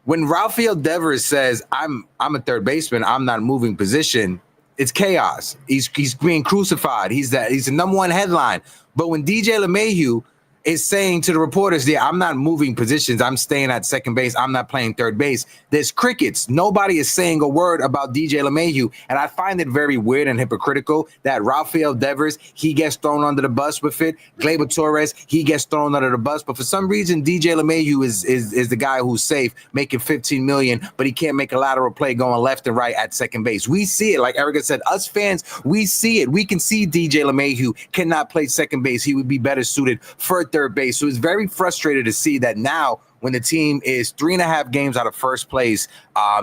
when Rafael Devers says, I'm a third baseman, I'm not moving position, it's chaos. He's being crucified. He's the number one headline. But when DJ LeMahieu is saying to the reporters, yeah, I'm not moving positions. I'm staying at second base. I'm not playing third base. There's crickets. Nobody is saying a word about DJ LeMahieu. And I find it very weird and hypocritical that Rafael Devers, he gets thrown under the bus with it. Gleyber Torres, he gets thrown under the bus. But for some reason, DJ LeMahieu is the guy who's safe, making $15 million, but he can't make a lateral play going left and right at second base. We see it. Like Erica said, us fans, we see it. We can see DJ LeMahieu cannot play second base. He would be better suited for third base. So it's very frustrated to see that now when the team is 3.5 games out of first place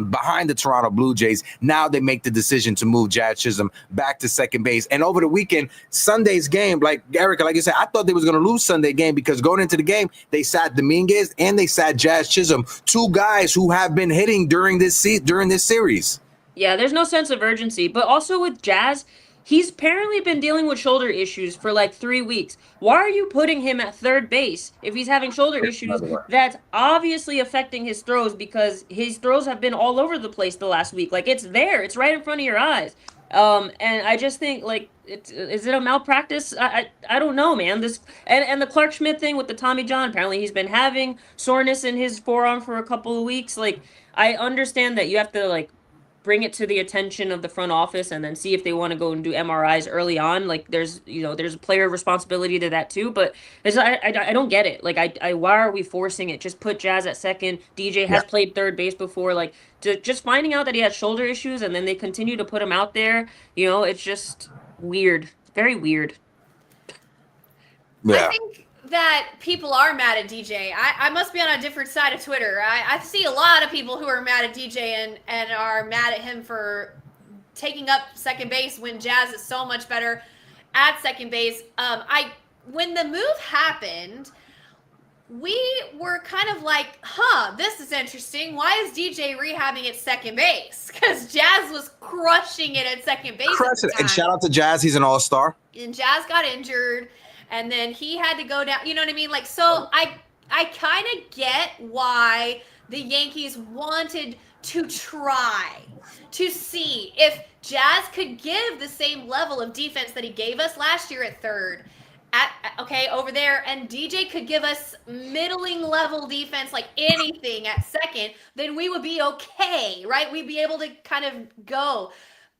behind the Toronto Blue Jays, now they make the decision to move Jazz Chisholm back to second base. And over the weekend, Sunday's game, like Erica, like I said, I thought they was going to lose Sunday game because going into the game, they sat Dominguez and they sat Jazz Chisholm, two guys who have been hitting during this series. Yeah, there's no sense of urgency. But also with Jazz, he's apparently been dealing with shoulder issues for like 3 weeks. Why are you putting him at third base if he's having shoulder issues? That's obviously affecting his throws because his throws have been all over the place the last week. Like, it's there. It's right in front of your eyes. And I just think, like, is it a malpractice? I don't know, man. And the Clark Schmidt thing with the Tommy John, apparently he's been having soreness in his forearm for a couple of weeks. Like, I understand that you have to, like, bring it to the attention of the front office and then see if they want to go and do MRIs early on. Like there's a player responsibility to that too, but I don't get it. Like why are we forcing it? Just put Jazz at second. DJ has played third base before. Like just finding out that he has shoulder issues and then they continue to put him out there. It's just weird. Very weird. Yeah. I think that people are mad at DJ. I must be on a different side of Twitter. I see a lot of people who are mad at DJ and are mad at him for taking up second base when Jazz is so much better at second base. When the move happened, we were kind of like, this is interesting. Why is DJ rehabbing at second base? Because Jazz was crushing it at second base. And shout out to Jazz. He's an all-star. And Jazz got injured. And then he had to go down. You know what I mean? Like, so I kind of get why the Yankees wanted to try to see if Jazz could give the same level of defense that he gave us last year at third. Over there, and DJ could give us middling level defense, like anything at second, then we would be okay, right? We'd be able to kind of go.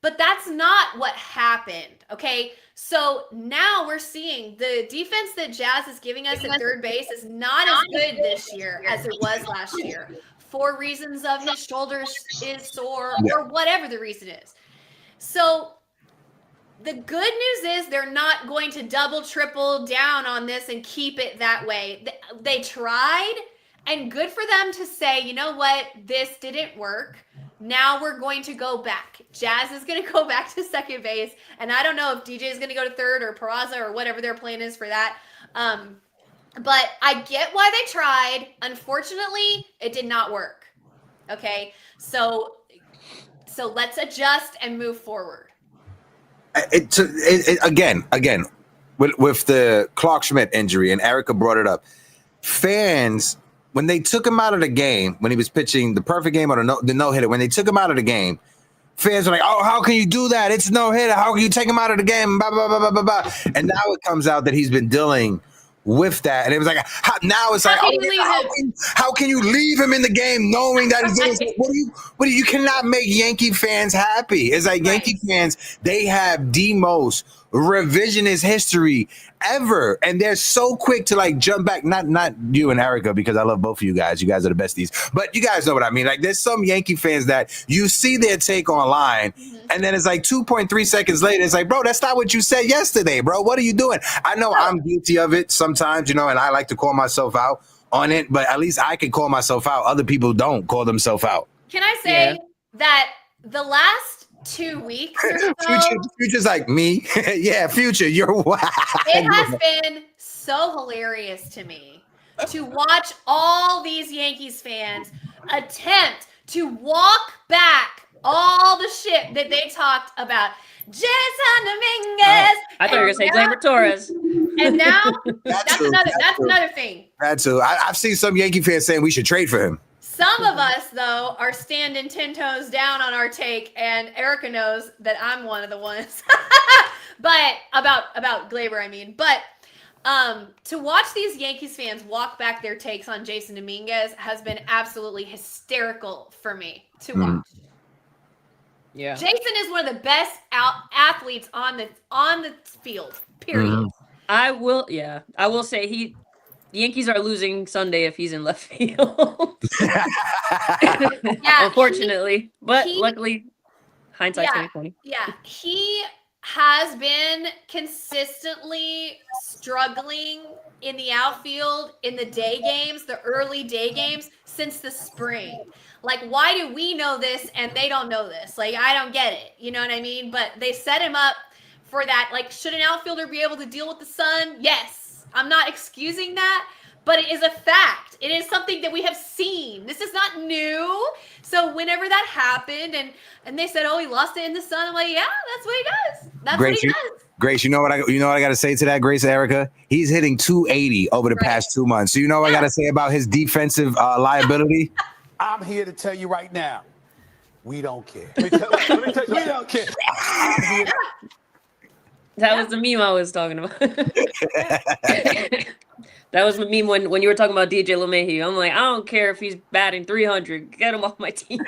But that's not what happened, okay? So now we're seeing the defense that Jazz is giving us at third base is not as good this year as it was last year for reasons of his shoulders is sore or whatever the reason is. So the good news is they're not going to double, triple down on this and keep it that way. They tried, and good for them to say, you know what, this didn't work. Now we're going to go back. Jazz is going to go back to second base. And I don't know if DJ is going to go to third or Peraza or whatever their plan is for that. But I get why they tried. Unfortunately, it did not work. Okay. So let's adjust and move forward. Again, with the Clark Schmidt injury, and Erica brought it up, fans, when they took him out of the game, when he was pitching the perfect game or the no-hitter, when they took him out of the game, fans were like, oh, how can you do that? It's no-hitter. How can you take him out of the game? Blah, blah, blah, blah, blah, blah. And now it comes out that he's been dealing with that. And it was like, now it's like, how can you leave him in the game knowing that he's doing you cannot make Yankee fans happy. It's like Yankee fans, they have the most revisionist history ever, and they're so quick to like jump back. Not you and Erica, because I love both of you guys. You guys are the besties, but you guys know what I mean. Like, there's some Yankee fans that you see their take online, and then it's like 2.3 seconds later, it's like, bro, that's not what you said yesterday, bro. What are you doing? I know I'm guilty of it sometimes, and I like to call myself out on it, but at least I can call myself out. Other people don't call themselves out. Can I say that the last 2 weeks or so, Future's like me. Yeah, Future, you're wild. It has been so hilarious to me to watch all these Yankees fans attempt to walk back all the shit that they talked about. Jason Dominguez. I thought you were gonna say Gleyber Torres. And now that's another thing. That's true. I've seen some Yankee fans saying we should trade for him. Some of us, though, are standing 10 toes down on our take, and Erica knows that I'm one of the ones. But about Gleyber, I mean. But To watch these Yankees fans walk back their takes on Jason Dominguez has been absolutely hysterical for me to watch. Yeah. Jason is one of the best athletes on the field. Period. I will say the Yankees are losing Sunday if he's in left field. Yeah, unfortunately. But luckily, hindsight 2020. Yeah, he has been consistently struggling in the outfield in the day games, the early day games, since the spring. Like, why do we know this and they don't know this? Like, I don't get it. You know what I mean? But they set him up for that. Like, should an outfielder be able to deal with the sun? Yes. I'm not excusing that, but it is a fact. It is something that we have seen. This is not new. So whenever that happened and they said, oh, he lost it in the sun, I'm like, yeah, that's what he does. That's Grace, what he does. Grace, you know what I got to say to that, Grace, Erica? He's hitting 280 over the past 2 months. So you know what I got to say about his defensive liability? I'm here to tell you right now, we don't care. We don't care. That was the meme I was talking about. That was the meme when you were talking about DJ LeMahieu. I'm like, I don't care if he's batting 300. Get him off my team.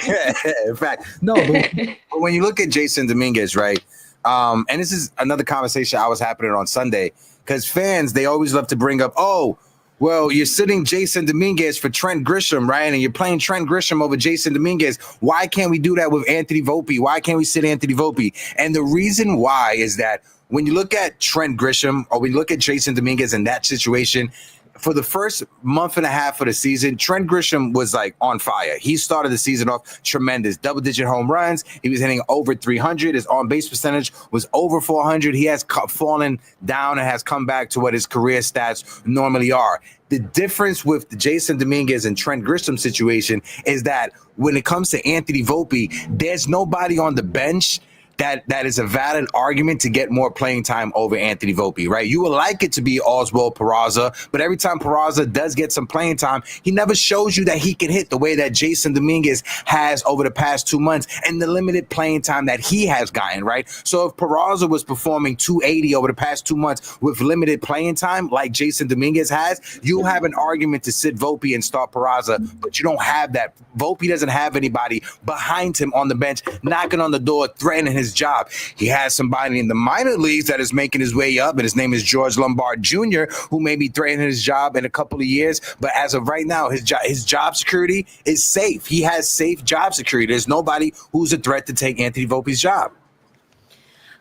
In fact, no. But when you look at Jason Dominguez, right? And this is another conversation I was happening on Sunday, because fans, they always love to bring up, oh, well, you're sitting Jason Dominguez for Trent Grisham, right? And you're playing Trent Grisham over Jason Dominguez. Why can't we do that with Anthony Volpe? Why can't we sit Anthony Volpe? And the reason why is that when you look at Trent Grisham or when you look at Jason Dominguez in that situation, for the first month and a half of the season, Trent Grisham was like on fire. He started the season off tremendous, double-digit home runs. He was hitting over 300. His on-base percentage was over 400. He has fallen down and has come back to what his career stats normally are. The difference with the Jason Dominguez and Trent Grisham situation is that when it comes to Anthony Volpe, there's nobody on the bench that is a valid argument to get more playing time over Anthony Volpe, right? You would like it to be Oswald Peraza, but every time Peraza does get some playing time, he never shows you that he can hit the way that Jason Dominguez has over the past 2 months and the limited playing time that he has gotten, right? So if Peraza was performing 280 over the past 2 months with limited playing time like Jason Dominguez has, you'll have an argument to sit Volpe and start Peraza, but you don't have that. Volpe doesn't have anybody behind him on the bench knocking on the door, threatening his job. He has somebody in the minor leagues that is making his way up, and his name is George Lombard Jr., who may be threatening his job in a couple of years. But as of right now, his job security is safe. He has safe job security. There's nobody who's a threat to take Anthony Volpe's job.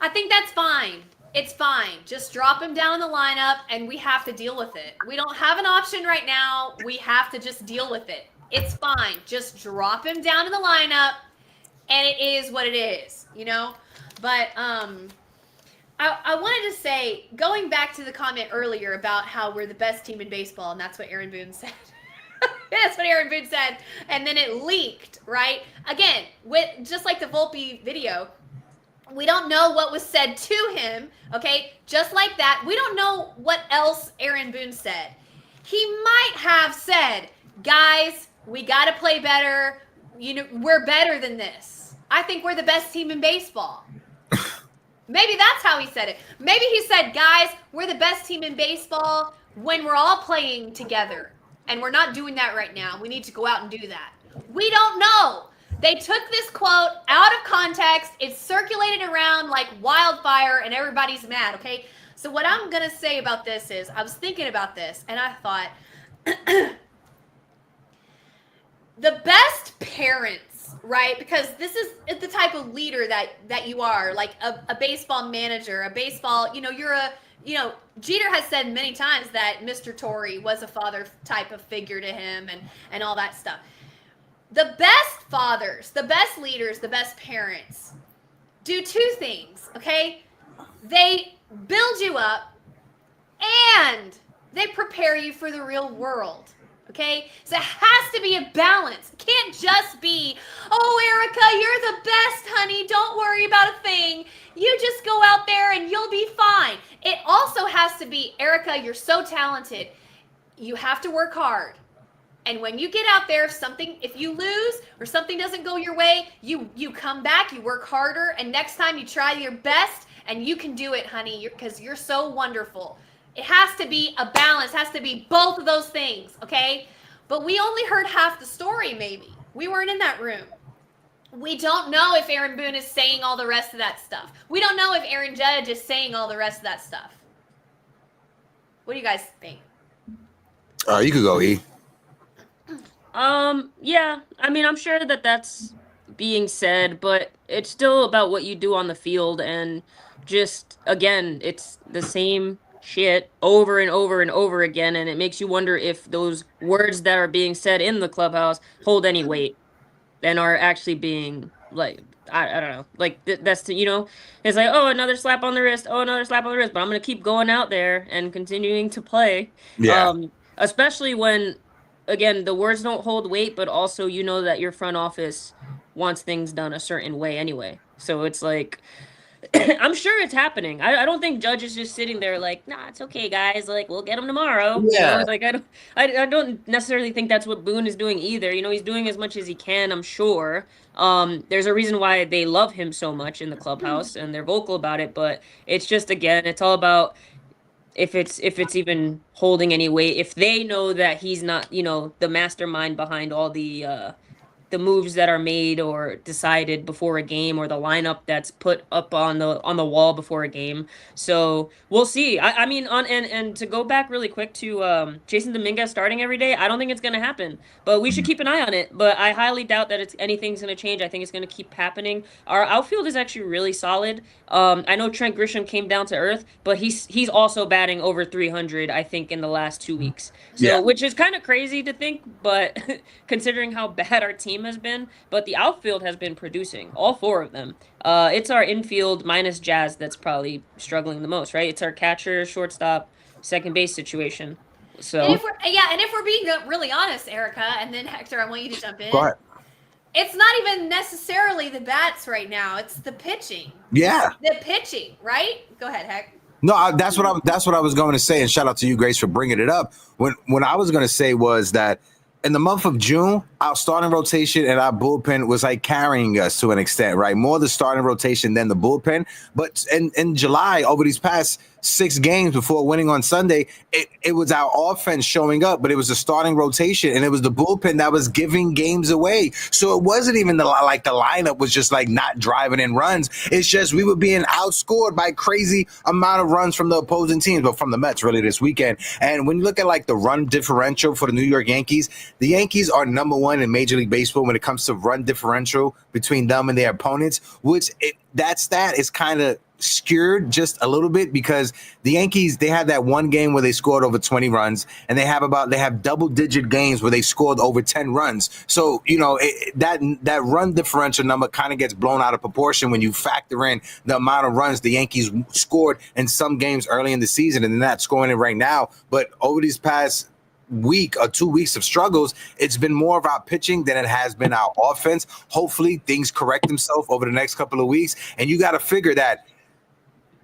I think that's fine. It's fine. Just drop him down in the lineup, and we have to deal with it. We don't have an option right now. We have to just deal with it. It's fine. Just drop him down in the lineup, and it is what it is, you know? But I wanted to say, going back to the comment earlier about how we're the best team in baseball, and that's what Aaron Boone said. That's what Aaron Boone said. And then it leaked, right? Again, with just like the Volpe video, we don't know what was said to him, okay? Just like that, we don't know what else Aaron Boone said. He might have said, guys, we got to play better. You know, we're better than this. I think we're the best team in baseball. Maybe that's how he said it. Maybe he said, guys, we're the best team in baseball when we're all playing together. And we're not doing that right now. We need to go out and do that. We don't know. They took this quote out of context. It's circulated around like wildfire and everybody's mad, okay? So what I'm going to say about this is, I was thinking about this and I thought, the best parents, right? Because this is the type of leader that you are, like a baseball manager, a baseball, Jeter has said many times that Mr. Torrey was a father type of figure to him and all that stuff. The best fathers, the best leaders, the best parents do two things, okay? They build you up and they prepare you for the real world. Okay, so it has to be a balance. It can't just be, oh, Erica, you're the best, honey. Don't worry about a thing. You just go out there and you'll be fine. It also has to be, Erica, you're so talented. You have to work hard. And when you get out there, if you lose or something doesn't go your way, you come back, you work harder, and next time you try your best, and you can do it, honey, because you're so wonderful. It has to be a balance. It has to be both of those things, okay? But we only heard half the story, maybe. We weren't in that room. We don't know if Aaron Boone is saying all the rest of that stuff. We don't know if Aaron Judge is saying all the rest of that stuff. What do you guys think? You could go, E. Yeah, I mean, I'm sure that that's being said, but it's still about what you do on the field, and just, again, it's the same shit over and over and over again, and it makes you wonder if those words that are being said in the clubhouse hold any weight and are actually being, like, I don't know, like, that's, it's like, oh, another slap on the wrist, oh, another slap on the wrist, but I'm going to keep going out there and continuing to play. Yeah. Especially when, again, the words don't hold weight, but also you know that your front office wants things done a certain way anyway. So it's like, I'm sure it's happening. I don't think Judge is just sitting there like, nah, it's okay, guys. Like, we'll get him tomorrow. Yeah. You know, like I don't necessarily think that's what Boone is doing either. You know, he's doing as much as he can, I'm sure. There's a reason why they love him so much in the clubhouse and they're vocal about it, but it's just, again, it's all about if it's even holding any weight, if they know that he's not, the mastermind behind all the moves that are made or decided before a game, or the lineup that's put up on the wall before a game. So we'll see. I mean, and to go back really quick to Jason Dominguez starting every day, I don't think it's going to happen, but we should keep an eye on it. But I highly doubt that anything's going to change. I think it's going to keep happening. Our outfield is actually really solid. I know Trent Grisham came down to earth, but he's also batting over 300, I think, in the last 2 weeks. So, Yeah. Which is kind of crazy to think, but considering how bad our team has been, but the outfield has been producing, all four of them. It's our infield minus Jazz that's probably struggling the most, right? It's our catcher, shortstop, second base situation. So And if we're being really honest, Erica, and then Hector, I want you to jump in. Go ahead. It's not even necessarily the bats right now. It's the pitching. Yeah. The pitching, right? Go ahead, Heck. No, that's what I was going to say, and shout out to you, Grace, for bringing it up. When I was going to say was that in the month of June, our starting rotation and our bullpen was like carrying us to an extent, right? More the starting rotation than the bullpen. But in July, over these past 6 games before winning on Sunday, it was our offense showing up, but it was the starting rotation and it was the bullpen that was giving games away. So it wasn't even the lineup was just like not driving in runs. It's just we were being outscored by crazy amount of runs from the opposing teams, but from the Mets really this weekend. And when you look at like the run differential for the New York Yankees, the Yankees are number 1 in Major League Baseball when it comes to run differential between them and their opponents, which that stat is kind of skewed just a little bit because the Yankees, they had that one game where they scored over 20 runs, and they have double-digit games where they scored over 10 runs. So, that run differential number kind of gets blown out of proportion when you factor in the amount of runs the Yankees scored in some games early in the season, and they're not scoring it right now. But over these past week or 2 weeks of struggles, it's been more of our pitching than it has been our offense. Hopefully things correct themselves over the next couple of weeks, and you got to figure that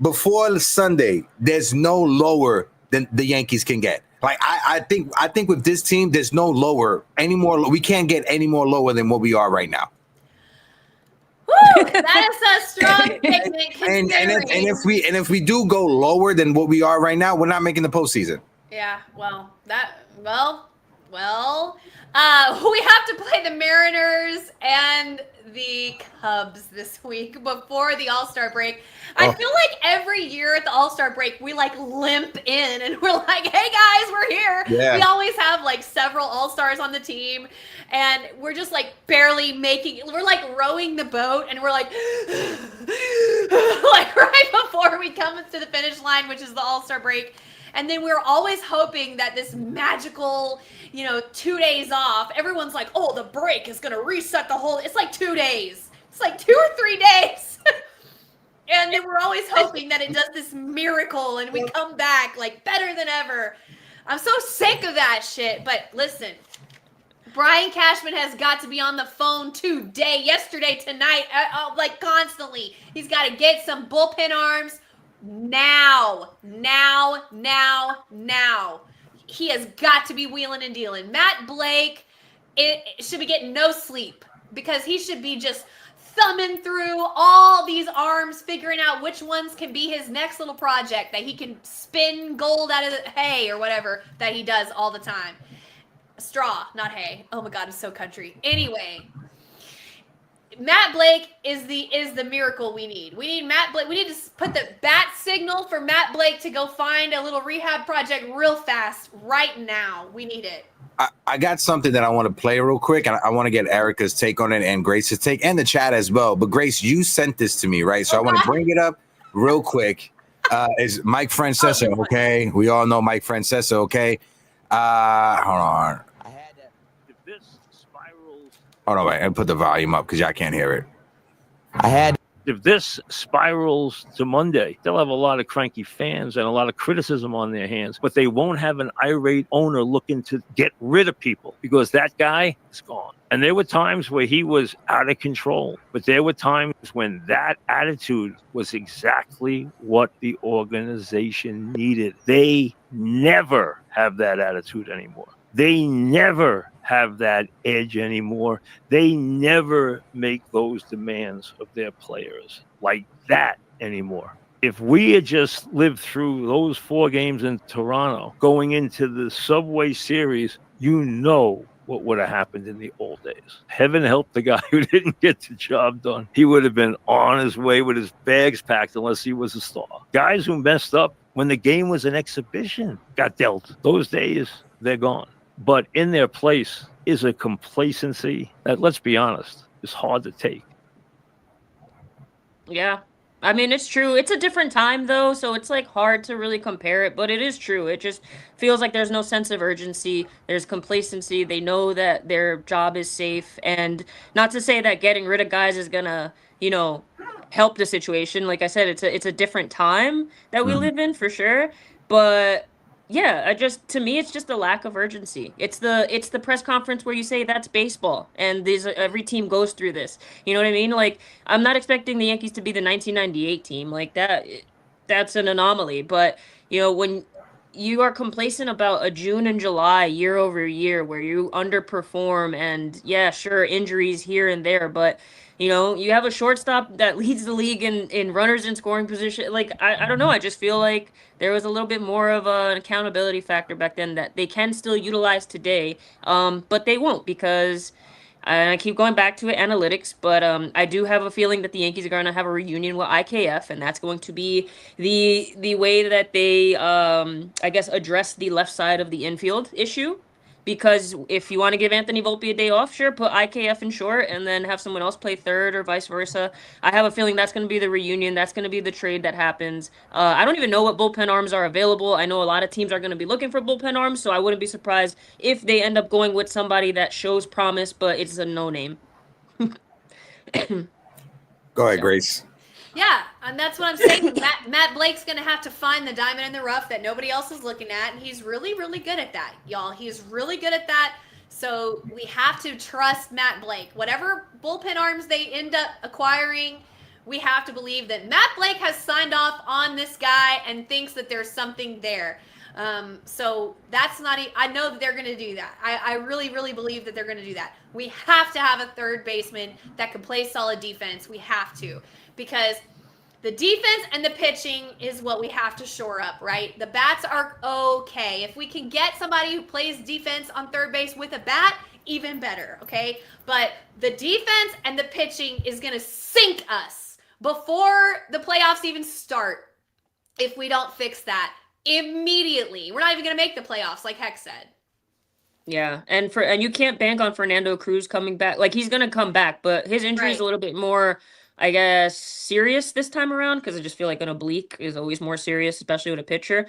before Sunday, there's no lower than the Yankees can get. Like I think with this team, there's no lower anymore. We can't get any more lower than what we are right now. Woo! That is a strong statement. And if we do go lower than what we are right now, we're not making the postseason. Yeah. We have to play the Mariners and the Cubs this week before the All-Star break. I feel like every year at the All-Star break, we like limp in and we're like, hey guys, we're here. Yeah. We always have like several All-Stars on the team and we're just like barely we're like rowing the boat and we're like, like right before we come to the finish line, which is the All-Star break. And then we're always hoping that this magical, 2 days off, everyone's like, oh, the break is going to reset the whole, it's like 2 days. It's like 2 or 3 days. And then we're always hoping that it does this miracle and we come back like better than ever. I'm so sick of that shit. But listen, Brian Cashman has got to be on the phone today, yesterday, tonight, like constantly. He's got to get some bullpen arms. Now. He has got to be wheeling and dealing. Matt Blake should be getting no sleep because he should be just thumbing through all these arms, figuring out which ones can be his next little project that he can spin gold out of the hay or whatever that he does all the time. Straw, not hay. Oh my God, it's so country. Anyway, Matt Blake is the miracle we need. We need Matt Blake. We need to put the bat signal for Matt Blake to go find a little rehab project real fast right now. We need it. I got something that I want to play real quick, and I want to get Erica's take on it and Grace's take and the chat as well. But Grace, you sent this to me, right? So I want to bring it up real quick. Is Mike Francesa okay? We all know Mike Francesa, okay? Hold on. Hold on, wait. I put the volume up because y'all can't hear it. If this spirals to Monday, they'll have a lot of cranky fans and a lot of criticism on their hands, but they won't have an irate owner looking to get rid of people because that guy is gone. And there were times where he was out of control, but there were times when that attitude was exactly what the organization needed. They never have that attitude anymore. They never have that edge anymore. They never make those demands of their players like that anymore. If we had just lived through those 4 games in Toronto, going into the Subway Series, you know what would have happened in the old days. Heaven help the guy who didn't get the job done. He would have been on his way with his bags packed unless he was a star. Guys who messed up when the game was an exhibition got dealt. Those days, they're gone. But in their place is a complacency that, let's be honest, is hard to take. Yeah. I mean, it's true. It's a different time, though, so it's, like, hard to really compare it, but it is true. It just feels like there's no sense of urgency. There's complacency. They know that their job is safe, and not to say that getting rid of guys is gonna, help the situation. Like I said, it's a different time that we live in, for sure, but... yeah, to me, it's just a lack of urgency. It's the press conference where you say that's baseball, and every team goes through this. You know what I mean? Like, I'm not expecting the Yankees to be the 1998 team like that. That's an anomaly. But when you are complacent about a June and July year over year where you underperform, and yeah, sure, injuries here and there, but you have a shortstop that leads the league in runners in scoring position. Like, I don't know. I just feel like there was a little bit more of an accountability factor back then that they can still utilize today, but they won't because, and I keep going back to it, analytics, but I do have a feeling that the Yankees are going to have a reunion with IKF, and that's going to be the way that they, I guess, address the left side of the infield issue. Because if you want to give Anthony Volpe a day off, sure, put IKF in short and then have someone else play third or vice versa. I have a feeling that's going to be the reunion. That's going to be the trade that happens. I don't even know what bullpen arms are available. I know a lot of teams are going to be looking for bullpen arms, so I wouldn't be surprised if they end up going with somebody that shows promise, but it's a no-name. Go ahead, Grace. Yeah, and that's what I'm saying. Matt Blake's going to have to find the diamond in the rough that nobody else is looking at, and he's really, really good at that, y'all. He's really good at that, so we have to trust Matt Blake. Whatever bullpen arms they end up acquiring, we have to believe that Matt Blake has signed off on this guy and thinks that there's something there. So that's not, I know that they're going to do that. I really, really believe that they're going to do that. We have to have a third baseman that can play solid defense. We have to. Because the defense and the pitching is what we have to shore up, right? The bats are okay. If we can get somebody who plays defense on third base with a bat, even better, okay? But the defense and the pitching is going to sink us before the playoffs even start if we don't fix that immediately. We're not even going to make the playoffs, like Heck said. Yeah, and you can't bank on Fernando Cruz coming back. Like, he's going to come back, but his injury is a little bit more, I guess, serious this time around, because I just feel like an oblique is always more serious, especially with a pitcher.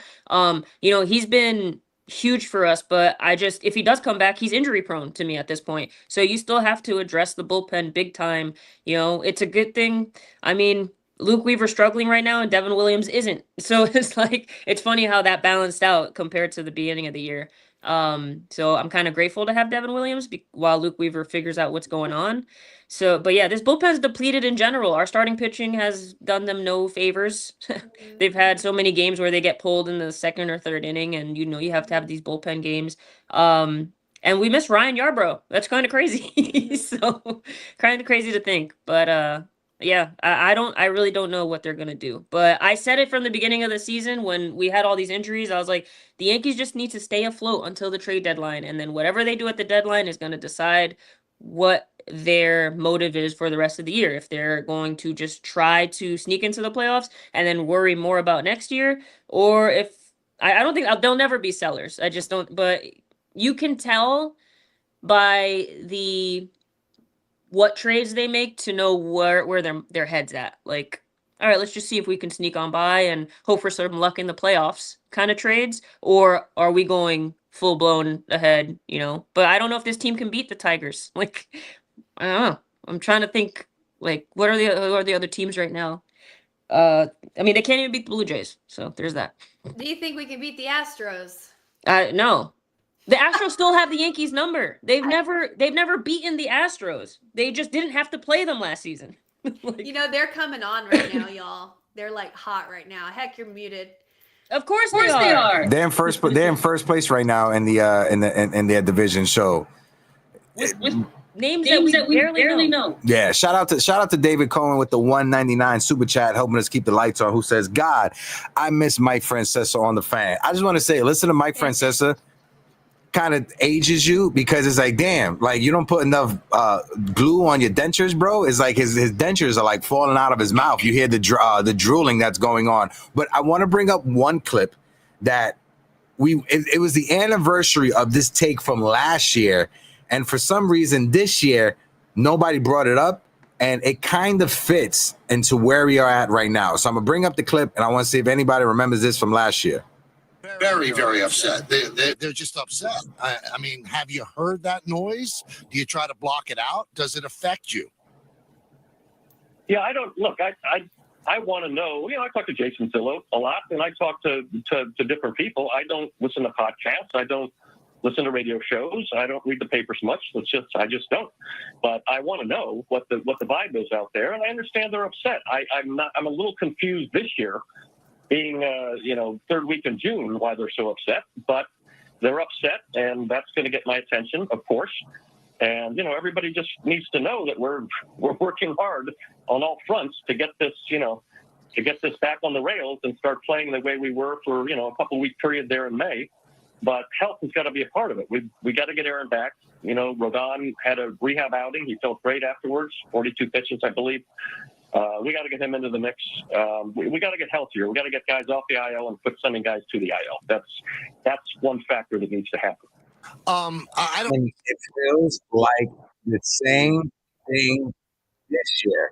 He's been huge for us, but if he does come back, he's injury prone to me at this point. So you still have to address the bullpen big time. It's a good thing. I mean, Luke Weaver's struggling right now and Devin Williams isn't. So it's funny how that balanced out compared to the beginning of the year. So I'm kind of grateful to have Devin Williams while Luke Weaver figures out what's going on. So, but yeah, this bullpen's depleted in general. Our starting pitching has done them no favors. They've had so many games where they get pulled in the second or third inning, and you have to have these bullpen games. And we miss Ryan Yarbrough. That's kind of crazy. So kind of crazy to think. But yeah, I really don't know what they're gonna do. But I said it from the beginning of the season when we had all these injuries. I was like, the Yankees just need to stay afloat until the trade deadline, and then whatever they do at the deadline is gonna decide what their motive is for the rest of the year. If they're going to just try to sneak into the playoffs and then worry more about next year, or if I don't think they'll never be sellers. I just don't. But you can tell by the what trades they make to know where their heads at. Like, all right, let's just see if we can sneak on by and hope for some luck in the playoffs kind of trades, or are we going full blown ahead, you know? But I don't know if this team can beat the Tigers. Like, I don't know. I'm trying to think, like, who are the other teams right now? I mean, they can't even beat the Blue Jays, so there's that. Do you think we can beat the Astros? No. The Astros still have the Yankees number. They've never beaten the Astros. They just didn't have to play them last season. Like, you know, they're coming on right now, y'all. They're like hot right now. Heck, you're muted. Of course they are. They're in first. They're in first place right now in their division. So with names that we barely know. Yeah, shout out to David Cohen with the 199 super chat helping us keep the lights on. Who says, "God, I miss Mike Francesa on the Fan." I just want to say, listen to Mike Francesa. Kind of ages you because it's like, damn, like you don't put enough glue on your dentures, bro. It's like his dentures are like falling out of his mouth. You hear the drooling that's going on. But I want to bring up one clip that it was the anniversary of this take from last year, and for some reason this year nobody brought it up, and it kind of fits into where we are at right now. So I'm gonna bring up the clip, and I want to see if anybody remembers this from last year. Very, very upset. They're just upset. I mean, have you heard that noise? Do you try to block it out? Does it affect you? Yeah, I don't look. I want to know. You know, I talk to Jason Zillow a lot, and I talk to different people. I don't listen to podcasts. I don't listen to radio shows. I don't read the papers much. I just don't. But I want to know what the vibe is out there, and I understand they're upset. I'm a little confused this year. Being, third week in June, why they're so upset. But they're upset, and that's going to get my attention, of course. And, you know, everybody just needs to know that we're working hard on all fronts to get this, to get this back on the rails and start playing the way we were for, a couple-week period there in May. But health has got to be a part of it. We got to get Aaron back. You know, Rodon had a rehab outing. He felt great afterwards, 42 pitches, I believe. We got to get him into the mix. We got to get healthier. We got to get guys off the IL and put sending guys to the IL. That's one factor that needs to happen. I don't. And it feels like the same thing this year.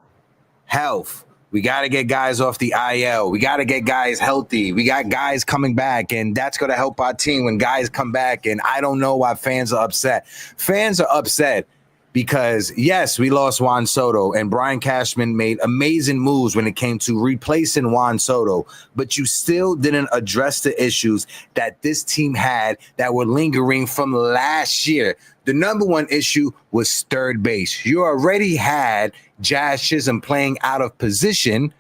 Health. We got to get guys off the IL. We got to get guys healthy. We got guys coming back, and that's going to help our team when guys come back. And I don't know why fans are upset. Fans are upset because, yes, we lost Juan Soto, and Brian Cashman made amazing moves when it came to replacing Juan Soto, but you still didn't address the issues that this team had that were lingering from last year. The number one issue was third base. You already had Jazz Chisholm playing out of position,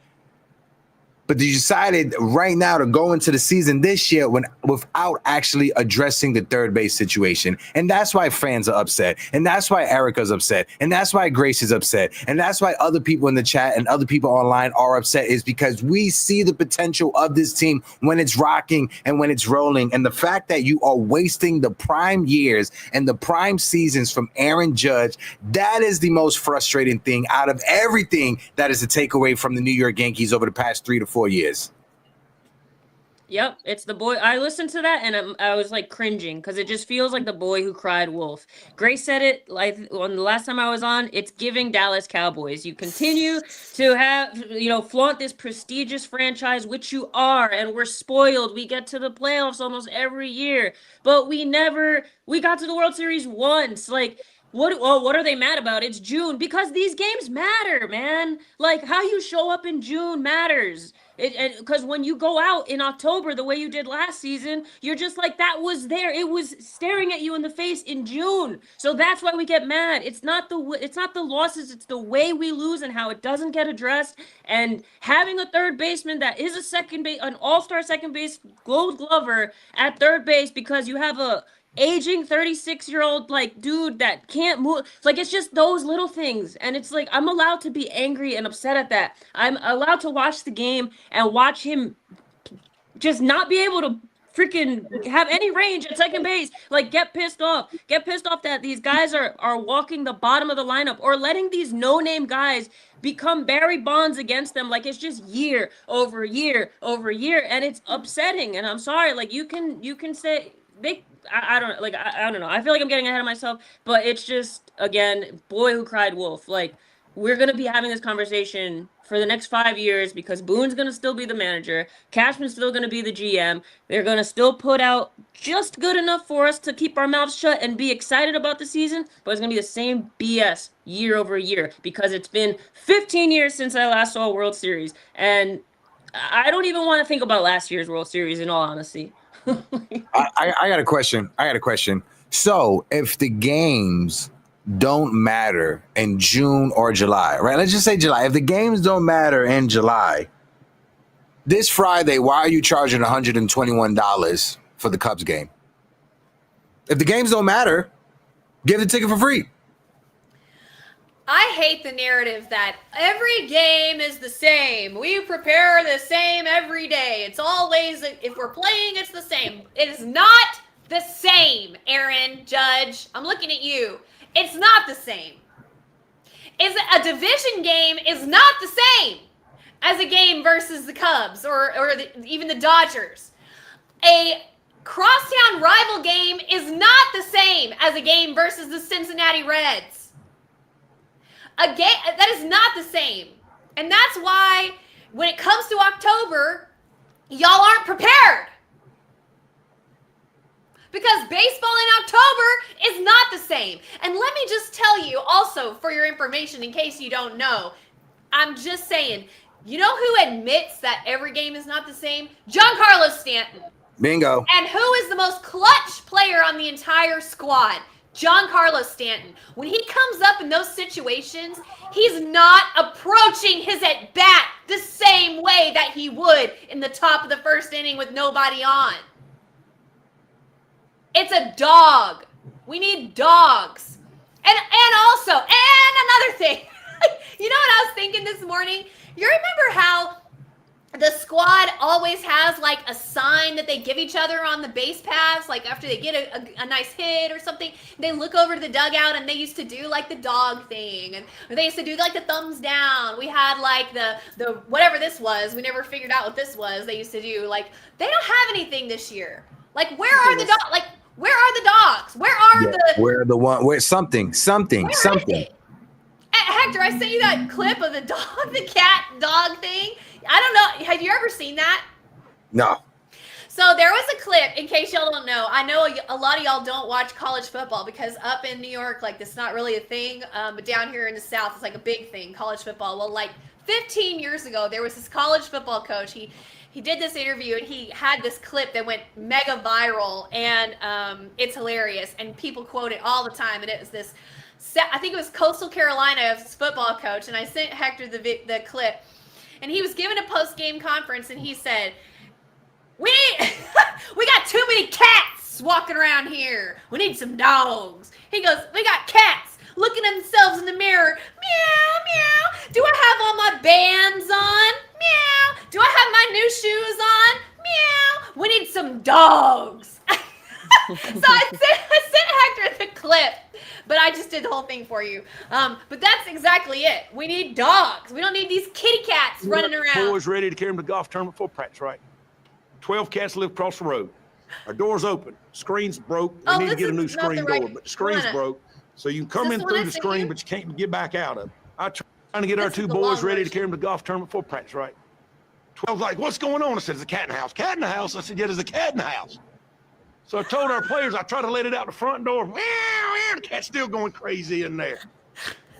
but you decided right now to go into the season this year without actually addressing the third base situation. And that's why fans are upset. And that's why Erica's upset. And that's why Grace is upset. And that's why other people in the chat and other people online are upset, is because we see the potential of this team when it's rocking and when it's rolling. And the fact that you are wasting the prime years and the prime seasons from Aaron Judge, that is the most frustrating thing out of everything that is a takeaway from the New York Yankees over the past 3 to 4 years. Yep, it's the boy. I listened to that and I was like cringing because it just feels like the boy who cried wolf. Grace said it like on the last time I was on. It's giving Dallas Cowboys. You continue to have, flaunt this prestigious franchise, which you are, and we're spoiled. We get to the playoffs almost every year, but we got to the World Series once. Like, what are they mad about? It's June, because these games matter, man. Like, how you show up in June matters. Because when you go out in October the way you did last season, you're just like, that was there. It was staring at you in the face in June. So that's why we get mad. It's not the losses. It's the way we lose and how it doesn't get addressed. And having a third baseman that is an all-star second base, Gold Glover at third base, because you have a aging 36-year-old like dude that can't move. Like it's just those little things, and it's like I'm allowed to be angry and upset at that. I'm allowed to watch the game and watch him just not be able to freaking have any range at second base. Like get pissed off that these guys are walking the bottom of the lineup or letting these no-name guys become Barry Bonds against them. Like it's just year over year over year, and it's upsetting. And I'm sorry, like you can say I don't like I don't know. I feel like I'm getting ahead of myself, but it's just again, boy who cried wolf. Like we're gonna be having this conversation for the next 5 years because Boone's gonna still be the manager, Cashman's still gonna be the GM. They're gonna still put out just good enough for us to keep our mouths shut and be excited about the season, but it's gonna be the same BS year over year because it's been 15 years since I last saw a World Series, and I don't even want to think about last year's World Series in all honesty. I got a question. So if the games don't matter in June or July, right? Let's just say July. If the games don't matter in July, this Friday, why are you charging $121 for the Cubs game? If the games don't matter, give the ticket for free. I hate the narrative that every game is the same. We prepare the same every day. It's always, if we're playing, it's the same. It is not the same, Aaron Judge. I'm looking at you. It's not the same. A division game is not the same as a game versus the Cubs or even the Dodgers. A crosstown rival game is not the same as a game versus the Cincinnati Reds. A game that is not the same. And that's why when it comes to October, y'all aren't prepared. Because baseball in October is not the same. And let me just tell you also, for your information, in case you don't know, I'm just saying, you know who admits that every game is not the same? Giancarlo Stanton. Bingo. And who is the most clutch player on the entire squad? Giancarlo Stanton. When he comes up in those situations, he's not approaching his at-bat the same way that he would in the top of the first inning with nobody on. It's a dog. We need dogs. And also, and another thing, you know what I was thinking this morning? You remember how the squad always has like a sign that they give each other on the base paths, like after they get a nice hit or something, they look over to the dugout and they used to do like the dog thing, and they used to do like the thumbs down. We had like the whatever this was. We never figured out what this was. They used to do like, they don't have anything this year. Like where are the dogs? Like where are the dogs? Where something. Hector, I sent you that clip of the dog, the cat dog thing. I don't know. Have you ever seen that? No. So there was a clip, in case y'all don't know. I know a lot of y'all don't watch college football because up in New York, like, that's not really a thing. But down here in the South, it's like a big thing, college football. Well, like 15 years ago, there was this college football coach. He did this interview, and he had this clip that went mega viral, and it's hilarious. And people quote it all the time. And it was this, I think it was Coastal Carolina's football coach, and I sent Hector the clip. And he was given a post-game conference, and he said, we got too many cats walking around here. We need some dogs. He goes, we got cats looking at themselves in the mirror. Meow, meow. Do I have all my bands on? Meow. Do I have my new shoes on? Meow. We need some dogs. So I sent Hector the clip, but I just did the whole thing for you. But that's exactly it. We need dogs. We don't need these kitty cats running around. Boys ready to carry them to golf tournament for practice, right? 12 cats live across the road. Our door's open. Screen's broke. We need to get a new screen door, but the screen's broke. So you can come in through the screen, but you can't get back out of it. I'm trying to get our two boys ready to carry them to golf tournament for practice, right? 12's like, what's going on? I said, there's a cat in the house. Cat in the house? I said, yeah, there's a cat in the house. So I told our players, I tried to let it out the front door. Meow, meow, the cat's still going crazy in there.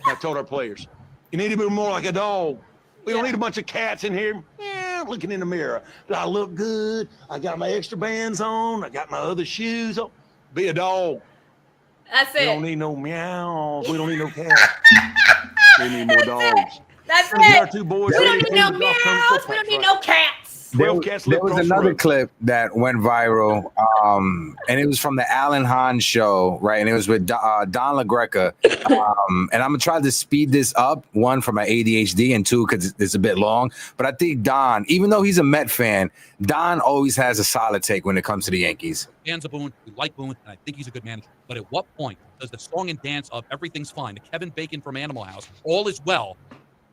I told our players, you need to be more like a dog. We don't need a bunch of cats in here. Yeah, looking in the mirror. Do I look good? I got my extra bands on. I got my other shoes on. Be a dog. That's it. We don't need no meows. We don't need no cats. We need more dogs. That's it. Our two boys we don't need no meows. We don't need no cats. 12 cats live There was across the another road. clip that went viral, and it was from the Alan Hahn show, right? And it was with Don LaGreca. And I'm gonna try to speed this up, one for my ADHD, and two because it's a bit long. But I think Don, even though he's a Met fan, Don always has a solid take when it comes to the Yankees. Fans of Boone, we like Boone, and I think he's a good manager. But at what point does the song and dance of "Everything's Fine," the Kevin Bacon from Animal House, "All Is Well"?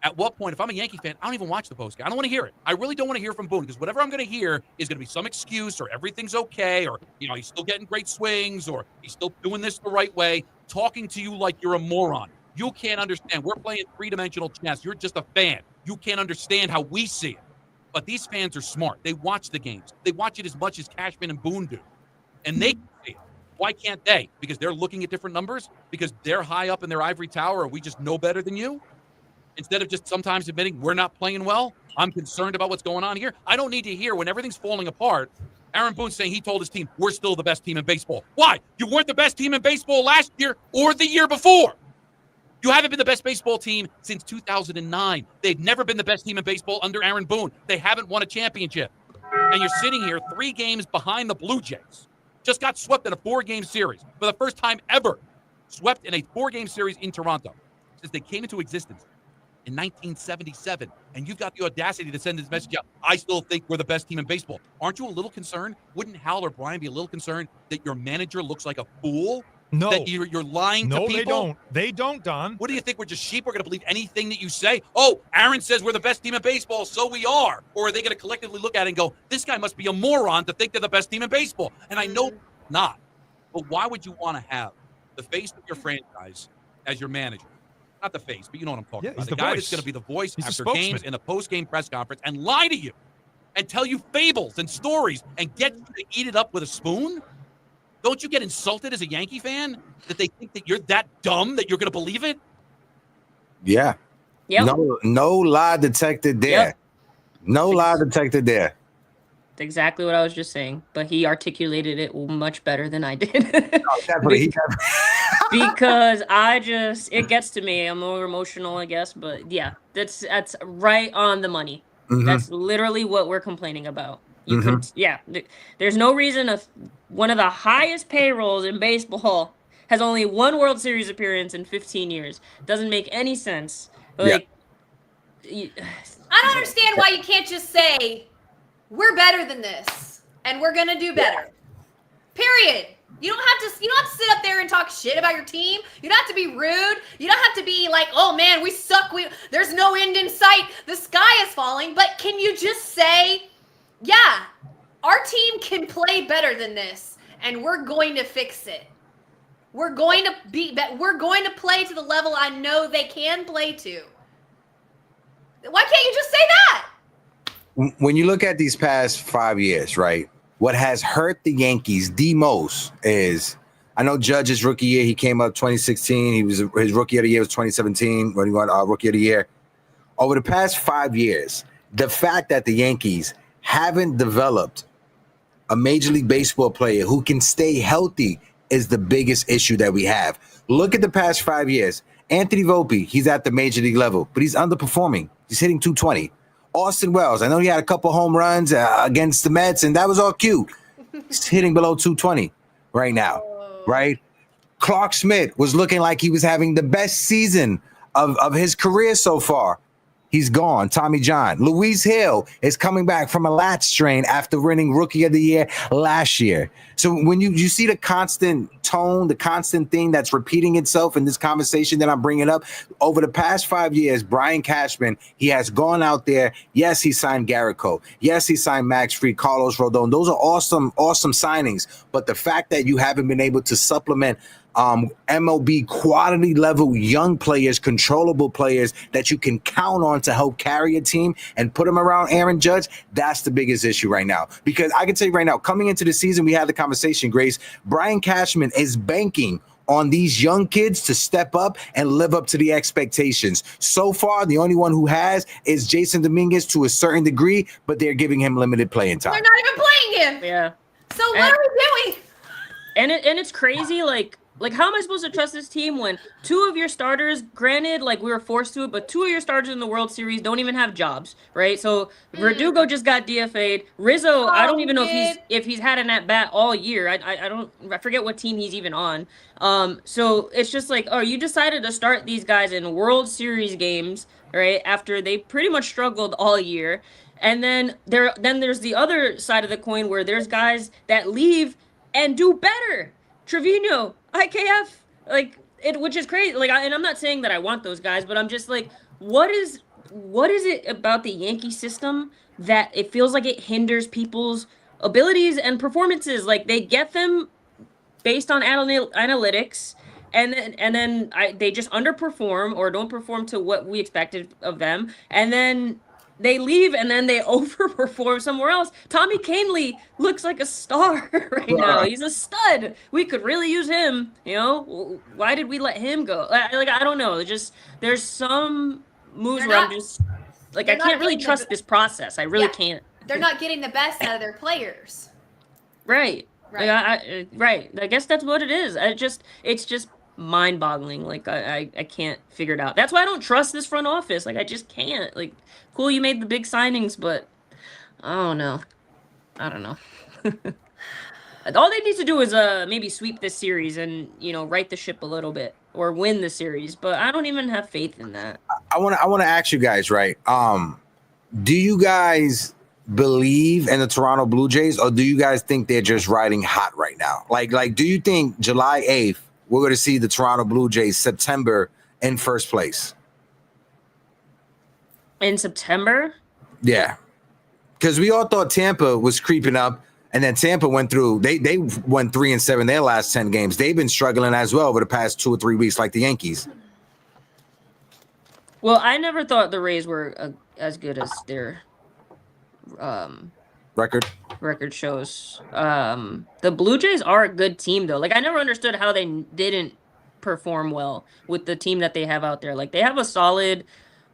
At what point, if I'm a Yankee fan, I don't even watch the postgame. I don't want to hear it. I really don't want to hear from Boone because whatever I'm going to hear is going to be some excuse or everything's okay or, he's still getting great swings or he's still doing this the right way, talking to you like you're a moron. You can't understand. We're playing three-dimensional chess. You're just a fan. You can't understand how we see it. But these fans are smart. They watch the games. They watch it as much as Cashman and Boone do. And they can see it. Why can't they? Because they're looking at different numbers? Because they're high up in their ivory tower or we just know better than you? Instead of just sometimes admitting we're not playing well, I'm concerned about what's going on here. I don't need to hear when everything's falling apart, Aaron Boone saying he told his team, we're still the best team in baseball. Why? You weren't the best team in baseball last year or the year before. You haven't been the best baseball team since 2009. They've never been the best team in baseball under Aaron Boone. They haven't won a championship. And you're sitting here 3 games behind the Blue Jays. Just got swept in a 4-game series for the first time ever. Swept in a 4-game series in Toronto since they came into existence in 1977, and you've got the audacity to send this message out. I still think we're the best team in baseball. Aren't you a little concerned? Wouldn't Hal or Brian be a little concerned that your manager looks like a fool? No. That you're lying to people? No, they don't. They don't, Don. What do you think? We're just sheep? We're going to believe anything that you say? Oh, Aaron says we're the best team in baseball, so we are. Or are they going to collectively look at it and go, this guy must be a moron to think they're the best team in baseball? And I know not. But why would you want to have the face of your franchise as your manager? Not the face, but you know what I'm talking about. The guy that's going to be the voice after games in a post-game press conference and lie to you and tell you fables and stories and get you to eat it up with a spoon? Don't you get insulted as a Yankee fan that they think that you're that dumb that you're going to believe it? Yeah. Yep. No lie detected there. Yep. No lie detected there. That's exactly what I was just saying, but he articulated it much better than I did. Definitely. Because it gets to me. I'm more emotional, I guess, but yeah, that's right on the money. Mm-hmm. That's literally what we're complaining about. There's no reason one of the highest payrolls in baseball has only 1 World Series appearance in 15 years. Doesn't make any sense. Like, I don't understand why you can't just say we're better than this and we're gonna do better. Period. You don't have to sit up there and talk shit about your team. You don't have to be rude. You don't have to be like, oh man, we suck. There's no end in sight. The sky is falling. But can you just say, yeah, our team can play better than this, and we're going to fix it. We're going to play to the level I know they can play to. Why can't you just say that? When you look at these past 5 years, right, what has hurt the Yankees the most is, I know Judge's rookie year, he came up 2016. His rookie of the year was 2017 when he won rookie of the year. Over the past 5 years, the fact that the Yankees haven't developed a Major League Baseball player who can stay healthy is the biggest issue that we have. Look at the past 5 years. Anthony Volpe, he's at the Major League level, but he's underperforming. He's hitting 220. Austin Wells, I know he had a couple home runs against the Mets, and that was all cute. He's hitting below 220 right now, right? Clark Schmidt was looking like he was having the best season of his career so far. He's gone. Tommy John. Luis Hill is coming back from a lat strain after winning Rookie of the Year last year. So when you see the constant tone, the constant thing that's repeating itself in this conversation that I'm bringing up, over the past 5 years, Brian Cashman, he has gone out there. Yes, he signed Garrett Cole. Yes, he signed Max Fried, Carlos Rodon. Those are awesome signings. But the fact that you haven't been able to supplement MLB quality level young players, controllable players that you can count on to help carry a team and put them around Aaron Judge, that's the biggest issue right now. Because I can tell you right now, coming into the season, we had the conversation, Grace, Brian Cashman is banking on these young kids to step up and live up to the expectations. So far, the only one who has is Jason Dominguez to a certain degree, but they're giving him limited playing time. They're not even playing him. Yeah. So what are we doing? And it's crazy, like, Like, how am I supposed to trust this team when two of your starters, granted, like we were forced to it, but two of your starters in the World Series don't even have jobs, right? So Verdugo just got DFA'd. Rizzo, I don't even know if he's had an at bat all year. I forget what team he's even on. So it's just like, oh, you decided to start these guys in World Series games, right? After they pretty much struggled all year. And then there's the other side of the coin where there's guys that leave and do better. Trevino, IKF, like it, which is crazy. Like, and I'm not saying that I want those guys, but I'm just like, what is it about the Yankee system that it feels like it hinders people's abilities and performances? Like, they get them based on analytics, and then they just underperform or don't perform to what we expected of them, and then they leave and then they overperform somewhere else. Tommy Canely looks like a star right now. He's a stud. We could really use him. You know, why did we let him go? Like I don't know. There's some moves where I'm just like, I can't really trust this process. I really can't. They're not getting the best out of their players. Right. Like, right. I guess that's what it is. It's just mind-boggling. Like I can't figure it out. That's why I don't trust this front office. Like I just can't. Like, cool, you made the big signings, but I don't know. All they need to do is maybe sweep this series and, you know, right the ship a little bit or win the series. But I don't even have faith in that. I want to ask you guys, right? Do you guys believe in the Toronto Blue Jays, or do you guys think they're just riding hot right now? Like, do you think July 8th we're going to see the Toronto Blue Jays September in first place? In September? Yeah, because we all thought Tampa was creeping up, and then Tampa went through. They went 3-7 their last 10 games. They've been struggling as well over the past 2 or 3 weeks, like the Yankees. Well, I never thought the Rays were as good as their record shows. The Blue Jays are a good team, though. Like, I never understood how they didn't perform well with the team that they have out there. Like, they have a solid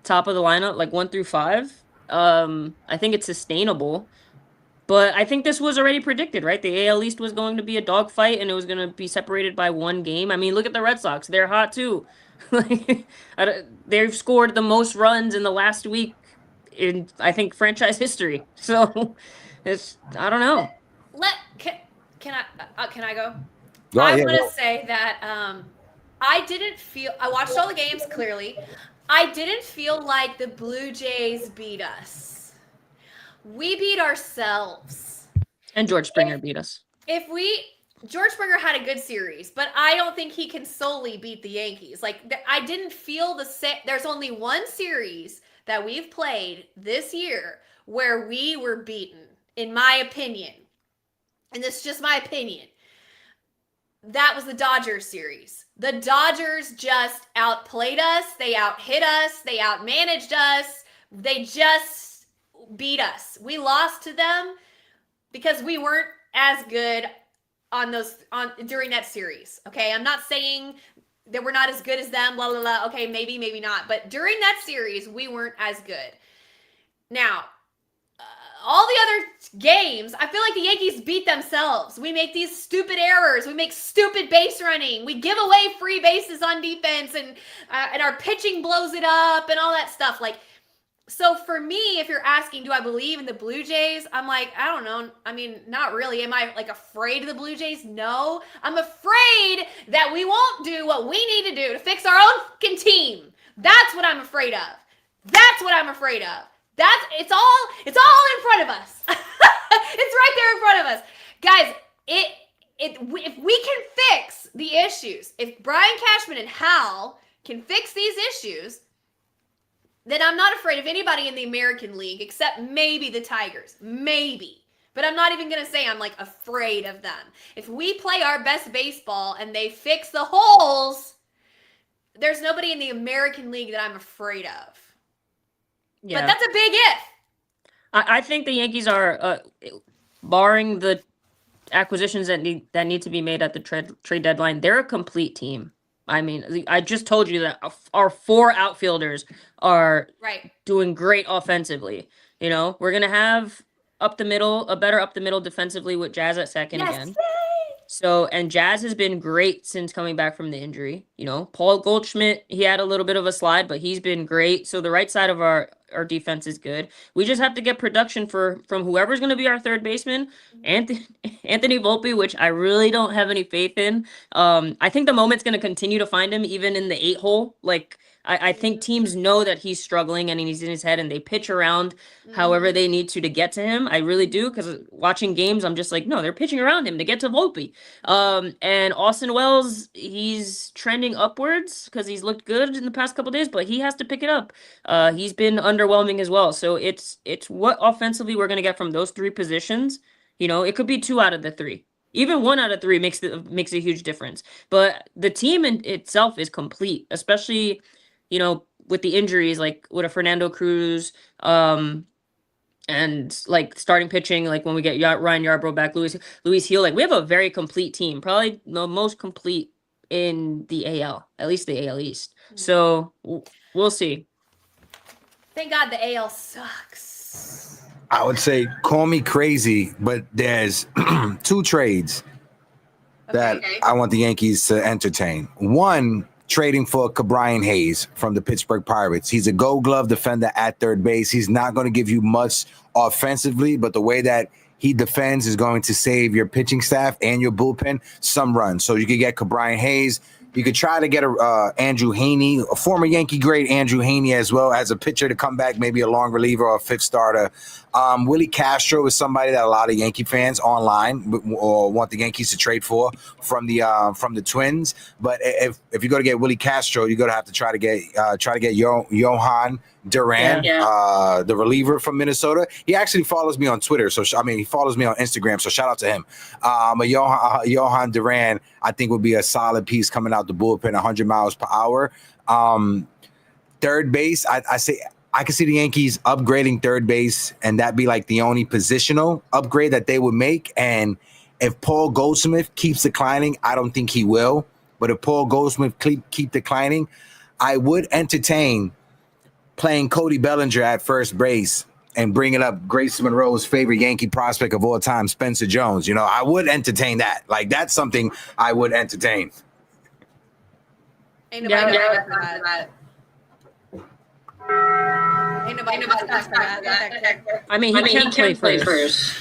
top of the lineup, like 1 through 5. I think it's sustainable, but I think this was already predicted, right? The AL East was going to be a dogfight, and it was going to be separated by 1 game. I mean, look at the Red Sox; they're hot too. Like, they've scored the most runs in the last week in, I think, franchise history. So I don't know. Can I go? Oh, I want to say that I watched all the games clearly. I didn't feel like the Blue Jays beat us. We beat ourselves. And George Springer beat us. George Springer had a good series, but I don't think he can solely beat the Yankees. Like, I didn't feel the same. There's only one series that we've played this year where we were beaten, in my opinion. And this is just my opinion. That was the Dodgers series. The Dodgers just outplayed us. They outhit us. They outmanaged us. They just beat us. We lost to them because we weren't as good during that series. Okay, I'm not saying that we're not as good as them, blah, blah, blah. Okay, maybe not. But during that series, we weren't as good. Now, all the other games, I feel like the Yankees beat themselves. We make these stupid errors. We make stupid base running. We give away free bases on defense, and our pitching blows it up and all that stuff. Like, so for me, if you're asking, do I believe in the Blue Jays? I'm like, I don't know. I mean, not really. Am I like afraid of the Blue Jays? No. I'm afraid that we won't do what we need to do to fix our own fucking team. That's what I'm afraid of. That's what I'm afraid of. It's all in front of us. It's right there in front of us. Guys, if we can fix the issues, if Brian Cashman and Hal can fix these issues, then I'm not afraid of anybody in the American League except maybe the Tigers. Maybe. But I'm not even going to say I'm like afraid of them. If we play our best baseball and they fix the holes, there's nobody in the American League that I'm afraid of. Yeah. But that's a big if. I think the Yankees are, barring the acquisitions that need to be made at the trade deadline, they're a complete team. I mean, I just told you that our 4 outfielders are doing great offensively. You know, we're going to have a better up the middle defensively with Jazz at second again. So, and Jazz has been great since coming back from the injury. You know, Paul Goldschmidt, he had a little bit of a slide, but he's been great. So the right side of our defense is good. We just have to get production from whoever's going to be our third baseman, Anthony Volpe, which I really don't have any faith in. I think the moment's going to continue to find him even in the 8-hole. Like, I think teams know that he's struggling and he's in his head and they pitch around however they need to get to him. I really do, because watching games, I'm just like, no, they're pitching around him to get to Volpe. And Austin Wells, he's trending upwards because he's looked good in the past couple days, but he has to pick it up. He's been underwhelming as well. So it's what offensively we're going to get from those three positions. You know, it could be 2 out of the 3. Even 1 out of 3 makes a huge difference. But the team in itself is complete, especially, you know, with the injuries, like with a Fernando Cruz, and like starting pitching, like when we get Ryan Yarbrough back, Luis Hill, like we have a very complete team, probably the most complete in the AL, at least the AL East. So we'll see. Thank God the AL sucks. I would say, call me crazy, but there's 2 trades that I want the Yankees to entertain. One, trading for Ke'Bryan Hayes from the Pittsburgh Pirates. He's a Gold Glove defender at third base. He's not going to give you much offensively, but the way that he defends is going to save your pitching staff and your bullpen some runs. So you could get Ke'Bryan Hayes. You could try to get Andrew Heaney, a former Yankee great Andrew Heaney, as well as a pitcher to come back, maybe a long reliever or a 5th starter. Willie Castro is somebody that a lot of Yankee fans online want the Yankees to trade for from the Twins. But if you go to get Willie Castro, you're going to have to try to get Johan Duran, the reliever from Minnesota. He actually follows me on Twitter, so he follows me on Instagram. So shout out to him. But Johan Duran, I think, would be a solid piece coming out the bullpen, 100 miles per hour. Third base, I can see the Yankees upgrading third base, and that be like the only positional upgrade that they would make. And if Paul Goldschmidt keeps declining, I don't think he will. But if Paul Goldschmidt keep declining, I would entertain playing Cody Bellinger at first base and bringing up Grace Monroe's favorite Yankee prospect of all time, Spencer Jones. You know, I would entertain that. Like, that's something I would entertain. Ain't nobody for that. Ain't nobody for that. I mean, he can't play first.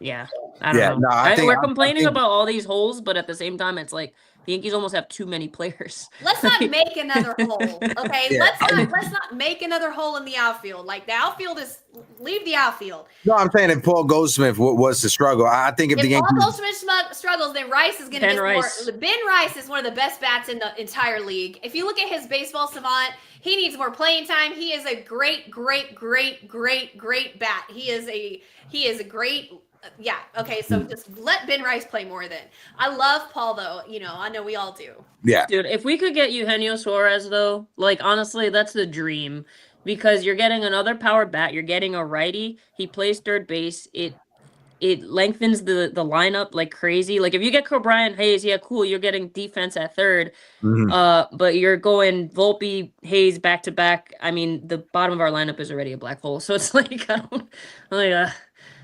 Yeah, I don't know. No, We're complaining about all these holes, but at the same time, it's like the Yankees almost have too many players. Let's not make another hole, okay? Yeah. Let's not make another hole in the outfield. Like, the outfield leave the outfield. No, I'm saying if Paul Goldschmidt was to struggle, I think if the Yankees... Paul Goldschmidt struggles, then Rice is going to get more. Ben Rice is one of the best bats in the entire league. If you look at his baseball savant, he needs more playing time. He is a great bat. He is a great... Yeah. Okay. So just let Ben Rice play more then. I love Paul though. You know, I know we all do. Yeah. Dude, if we could get Eugenio Suarez though, like honestly, that's the dream, because you're getting another power bat. You're getting a righty. He plays third base. It lengthens the lineup like crazy. Like if you get Ke'Bryan Hayes, yeah, cool. You're getting defense at third. But you're going Volpe, Hayes back to back. I mean, the bottom of our lineup is already a black hole. So it's like,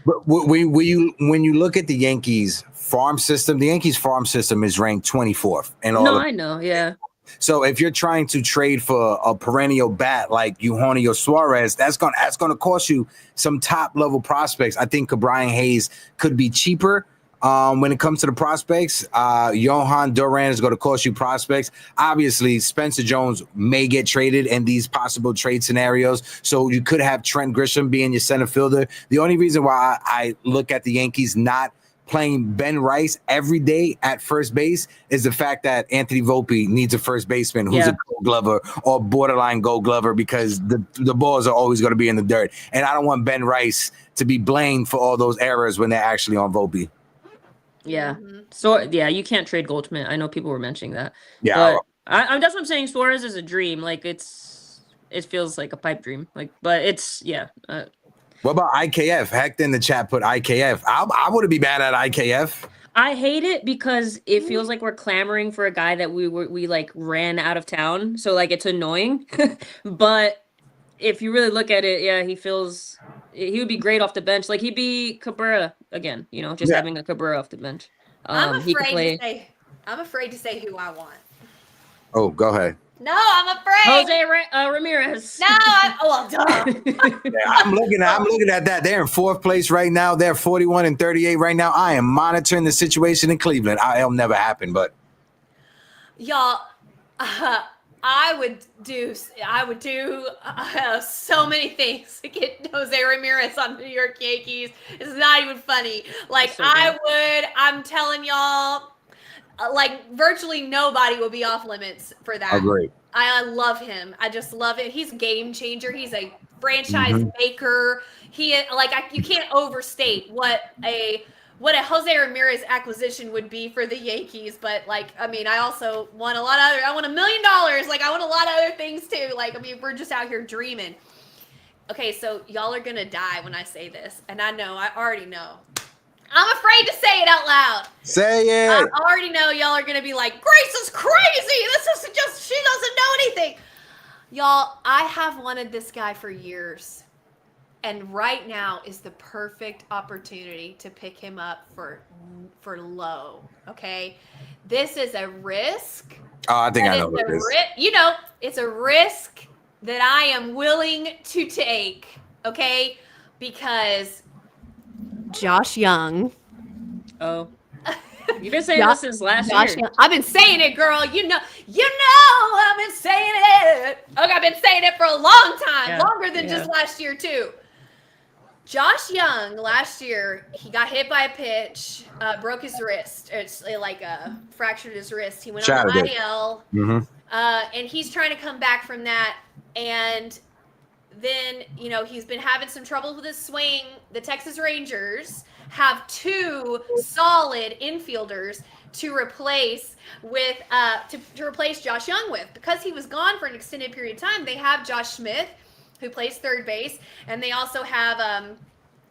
But when you look at the Yankees farm system, the Yankees farm system is ranked 24th. I know, yeah. So if you're trying to trade for a perennial bat like Eugenio Suarez, that's gonna cost you some top level prospects. I think Ke'Bryan Hayes could be cheaper. When it comes to the prospects, Johan Duran is going to cost you prospects. Obviously, Spencer Jones may get traded in these possible trade scenarios. So you could have Trent Grisham being your center fielder. The only reason why I look at the Yankees not playing Ben Rice every day at first base is the fact that Anthony Volpe needs a first baseman who's a Gold Glover or borderline Gold Glover, because the balls are always going to be in the dirt. And I don't want Ben Rice to be blamed for all those errors when they're actually on Volpe. Yeah. So yeah, you can't trade Goldschmidt. I know people were mentioning that. Yeah. But that's what I'm saying. Suarez is a dream. Like it feels like a pipe dream. Like, but it's what about IKF? Hector in the chat put IKF. I wouldn't be mad at IKF. I hate it because it feels like we're clamoring for a guy that we like ran out of town. So like it's annoying. But if you really look at it, yeah, he feels he would be great off the bench. Like he'd be Cabrera again, just having a Cabrera off the bench. I'm He could play. I'm afraid to say who I want. Oh, go ahead. No, I'm afraid. Jose Ramirez. No, duh. I'm looking at that. They're in 4th place right now. They're 41-38 right now. I am monitoring the situation in Cleveland. It'll never happen, but y'all, I would do so many things to get Jose Ramirez on the New York Yankees. It's not even funny. Like I'm telling y'all. Like virtually nobody will be off limits for that. Agree. I love him. I just love it. He's a game changer. He's a franchise maker. You can't overstate what a Jose Ramirez acquisition would be for the Yankees. But I also want I want $1 million. Like I want a lot of other things too. We're just out here dreaming. Okay, so y'all are gonna die when I say this, and I already know. I'm afraid to say it out loud. Say it. I already know y'all are going to be like, Grace is crazy. This is just, she doesn't know anything. Y'all, I have wanted this guy for years. And right now is the perfect opportunity to pick him up for low. Okay? This is a risk. Oh, I think I know what it is. It's a risk that I am willing to take. Okay? Because Josh Young. Oh. You've been saying this since last year. Young. I've been saying it, girl. You know, I've been saying it. Okay, I've been saying it for a long time, longer than just last year, too. Josh Young, last year, he got hit by a pitch, broke his wrist. It's fractured his wrist. He went on the IL, and he's trying to come back from that. And then, he's been having some trouble with his swing. The Texas Rangers have 2 solid infielders to replace with to replace Josh Young with. Because he was gone for an extended period of time, they have Josh Smith, who plays third base, and they also have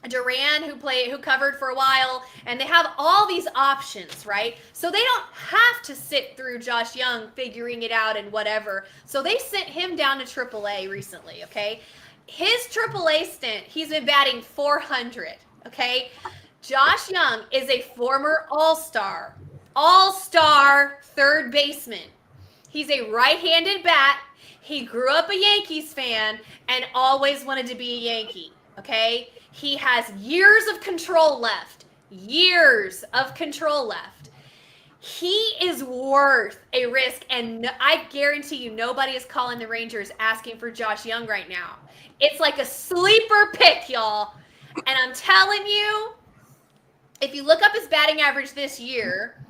Duran, who covered for a while, and they have all these options, right? So they don't have to sit through Josh Young figuring it out and whatever. So they sent him down to AAA recently, okay? His AAA stint, he's been batting 400, okay? Josh Young is a former all-star third baseman. He's a right-handed bat. He grew up a Yankees fan and always wanted to be a Yankee, okay? He has years of control left. He is worth a risk, and I guarantee you nobody is calling the Rangers asking for Josh Young right now. It's like a sleeper pick, y'all. And I'm telling you, if you look up his batting average this year,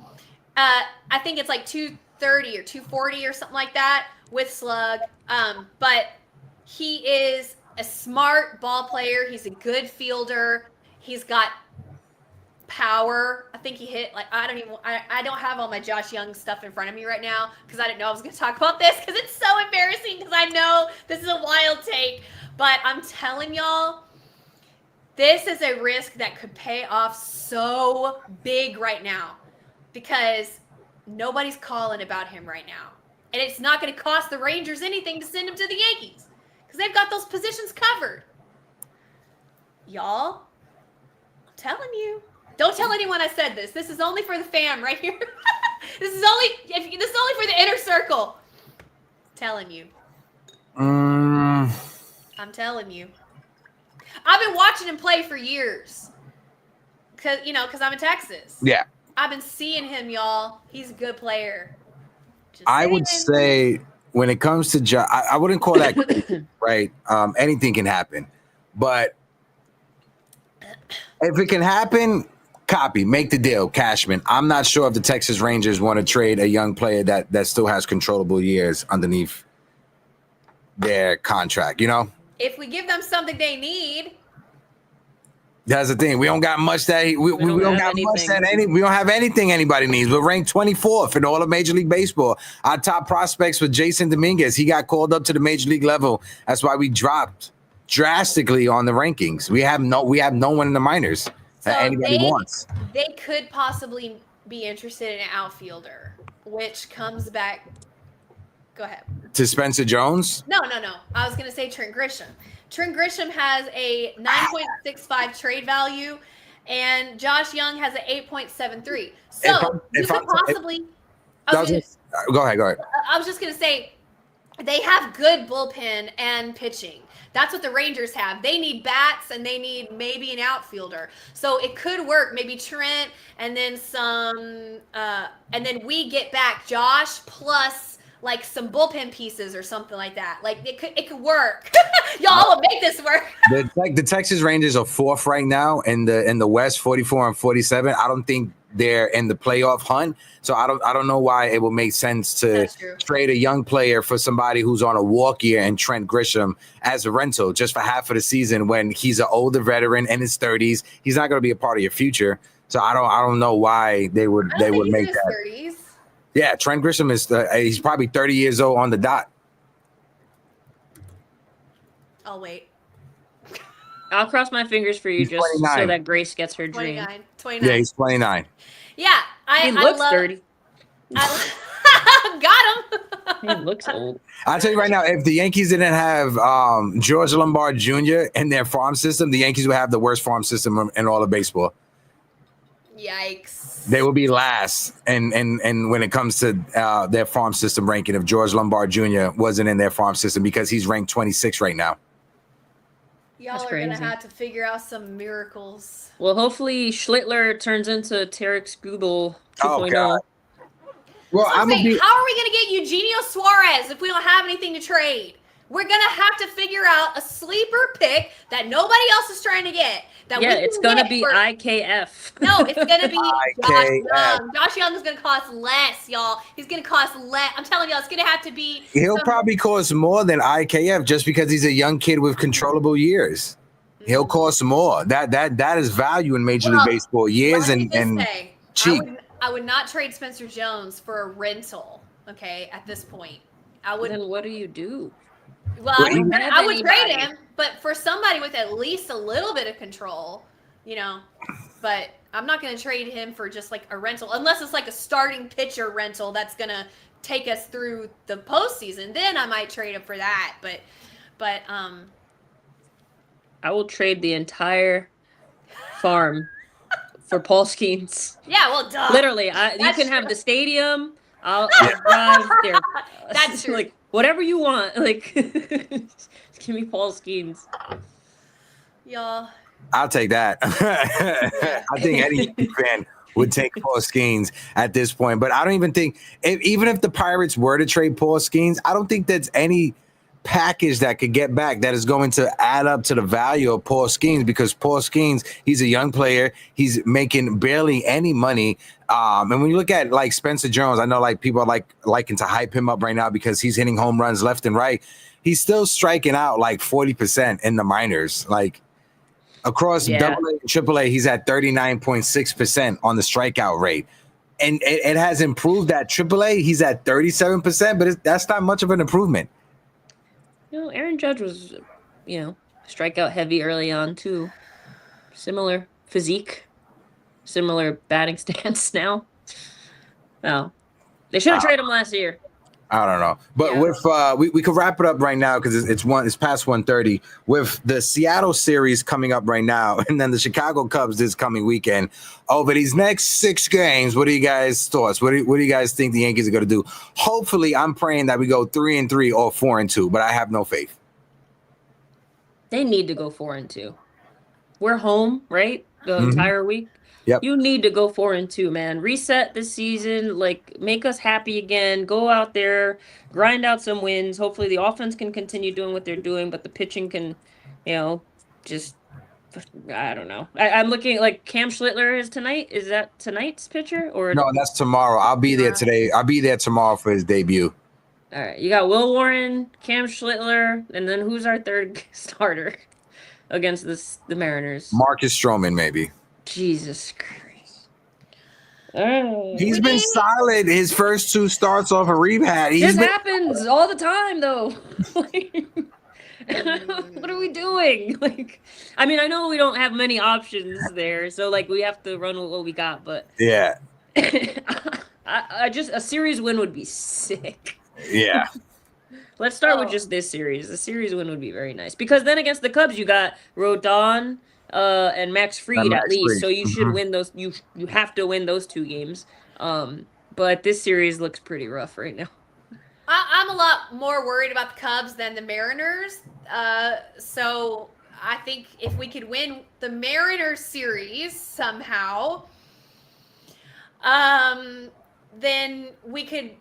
I think it's like 230 or 240 or something like that with slug. But he is a smart ball player. He's a good fielder. He's got power. I think he hit I don't have all my Josh Young stuff in front of me right now because I didn't know I was going to talk about this because it's so embarrassing because I know this is a wild take. But I'm telling y'all, this is a risk that could pay off so big right now because nobody's calling about him right now. And it's not going to cost the Rangers anything to send him to the Yankees because they've got those positions covered. Y'all, I'm telling you. Don't tell anyone I said this. This is only for the fam right here. This is only for the inner circle. I'm telling you. I'm telling you. I've been watching him play for years. Cause I'm in Texas. Yeah. I've been seeing him, y'all. He's a good player. I would say when it comes to I wouldn't call that crazy, right? Anything can happen. But if it can happen, make the deal, Cashman. I'm not sure if the Texas Rangers want to trade a young player that still has controllable years underneath their contract, If we give them something they need. That's the thing. We don't got much that we don't got much that we don't have anything anybody needs. We're ranked 24th in all of Major League Baseball. Our top prospects were Jason Dominguez. He got called up to the Major League level. That's why we dropped drastically on the rankings. We have no one in the minors that anybody wants. They could possibly be interested in an outfielder, which comes back. Go ahead. To Spencer Jones? No. I was going to say Trent Grisham Trent Grisham has a 9.65 trade value, and Josh Young has an 8.73. So you could possibly. Go ahead. I was just gonna say, they have good bullpen and pitching. That's what the Rangers have. They need bats and they need maybe an outfielder. So it could work. Maybe Trent and then some, and then we get back Josh plus like some bullpen pieces or something like that. Like it could work. Y'all will make this work. The Texas Rangers are 4th right now in the West, 44 and 47. I don't think they're in the playoff hunt, so I don't know why it would make sense to trade a young player for somebody who's on a walk year and Trent Grisham as a rental just for half of the season when he's an older veteran in his 30s. He's not going to be a part of your future, so I don't know why they would make that. 30s. Yeah, Trent Grisham is he's probably 30 years old on the dot. I'll wait. I'll cross my fingers for you He's just 29. so that Grace gets her dream. 29. Yeah, he's 29. Yeah, He looks 30. Got him. He looks old. I'll tell you right now, if the Yankees didn't have George Lombard Jr. in their farm system, the Yankees would have the worst farm system in all of baseball. Yikes. They will be last, and when it comes to their farm system ranking, if George Lombard Jr. wasn't in their farm system, because he's ranked 26 right now. Y'all are going to have to figure out some miracles. Well, hopefully Schlittler turns into Tarek Skubal 2.0. Oh, God. Well, how are we going to get Eugenio Suarez if we don't have anything to trade? We're going to have to figure out a sleeper pick that nobody else is trying to get. It's going to be IKF. No, it's going to be Josh IKF. Young. Josh Young is going to cost less, y'all. He's going to cost less. I'm telling y'all, it's going to have to be. He'll probably cost more than IKF just because he's a young kid with controllable years. He'll cost more. That is value in Major League Baseball. Years and cheap. I would not trade Spencer Jones for a rental, okay, at this point. Then what do you do? Well, I would trade him, but for somebody with at least a little bit of control, but I'm not going to trade him for just like a rental, unless it's like a starting pitcher rental that's going to take us through the postseason. Then I might trade him for that, but I will trade the entire farm for Paul Skeens. Yeah, well, duh. Literally, you can have the stadium. I'll drive there. That's true. Like whatever you want. Like, give me Paul Skeens. Y'all. I'll take that. I think any fan would take Paul Skeens at this point, but I don't even think, even if the Pirates were to trade Paul Skeens, I don't think that's any package that could get back that is going to add up to the value of Paul Skeens, because Paul Skeens, he's a young player. He's making barely any money. And when you look at like Spencer Jones, I know like people are liking to hype him up right now because he's hitting home runs left and right. He's still striking out like 40% in the minors. Like across AA and AAA, he's at 39.6% on the strikeout rate. And it has improved at AAA. He's at 37%, but that's not much of an improvement. Aaron Judge was, strikeout heavy early on too. Similar physique, similar batting stance now. Well, they should have traded him last year. I don't know, but with we could wrap it up right now because it's past 1:30 with the Seattle series coming up right now, and then the Chicago Cubs this coming weekend. Over these next 6 games, what are you guys' thoughts? What do you guys think the Yankees are going to do? Hopefully, I'm praying that we go 3-3 or 4-2, but I have no faith. They need to go 4-2. We're home, right? The entire week. Yep. You need to go 4-2, man. Reset the season, like make us happy again. Go out there, grind out some wins. Hopefully the offense can continue doing what they're doing, but the pitching can, just I don't know. I'm looking like Cam Schlittler is tonight. Is that tonight's pitcher or no? That's tomorrow. I'll be there today. I'll be there tomorrow for his debut. All right, you got Will Warren, Cam Schlittler, and then who's our third starter against the Mariners? Marcus Stroman, maybe. Jesus Christ. Oh. He's been solid his first 2 starts off a rehab. This happens all the time, though. What are we doing? I know we don't have many options there, so we have to run with what we got. But yeah, I just a series win would be sick. Yeah. Let's start with just this series. The series win would be very nice because then against the Cubs you got Rodon and Max Fried at least, so you should win those. You have to win those 2 games. But this series looks pretty rough right now. I'm a lot more worried about the Cubs than the Mariners. So I think if we could win the Mariners series somehow, then we could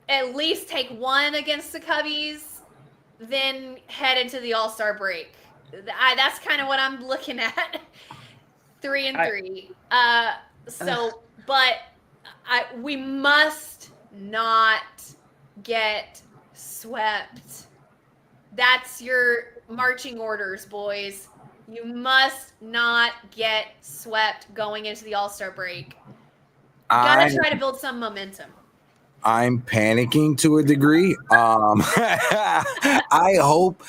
at least take 1 against the Cubbies, then head into the All-Star break. That's kind of what I'm looking at. 3-3. We must not get swept. That's your marching orders, boys. You must not get swept going into the All-Star break. Gotta try to build some momentum. I'm panicking to a degree. I hope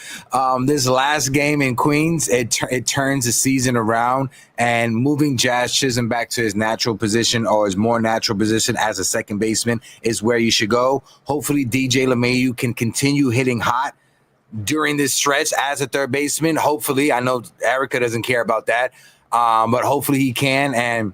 this last game in Queens, it turns the season around and moving Jazz Chisholm back to his natural position or his more natural position as a second baseman is where you should go. Hopefully DJ LeMahieu can continue hitting hot during this stretch as a third baseman. Hopefully, I know Erica doesn't care about that, but hopefully he can. And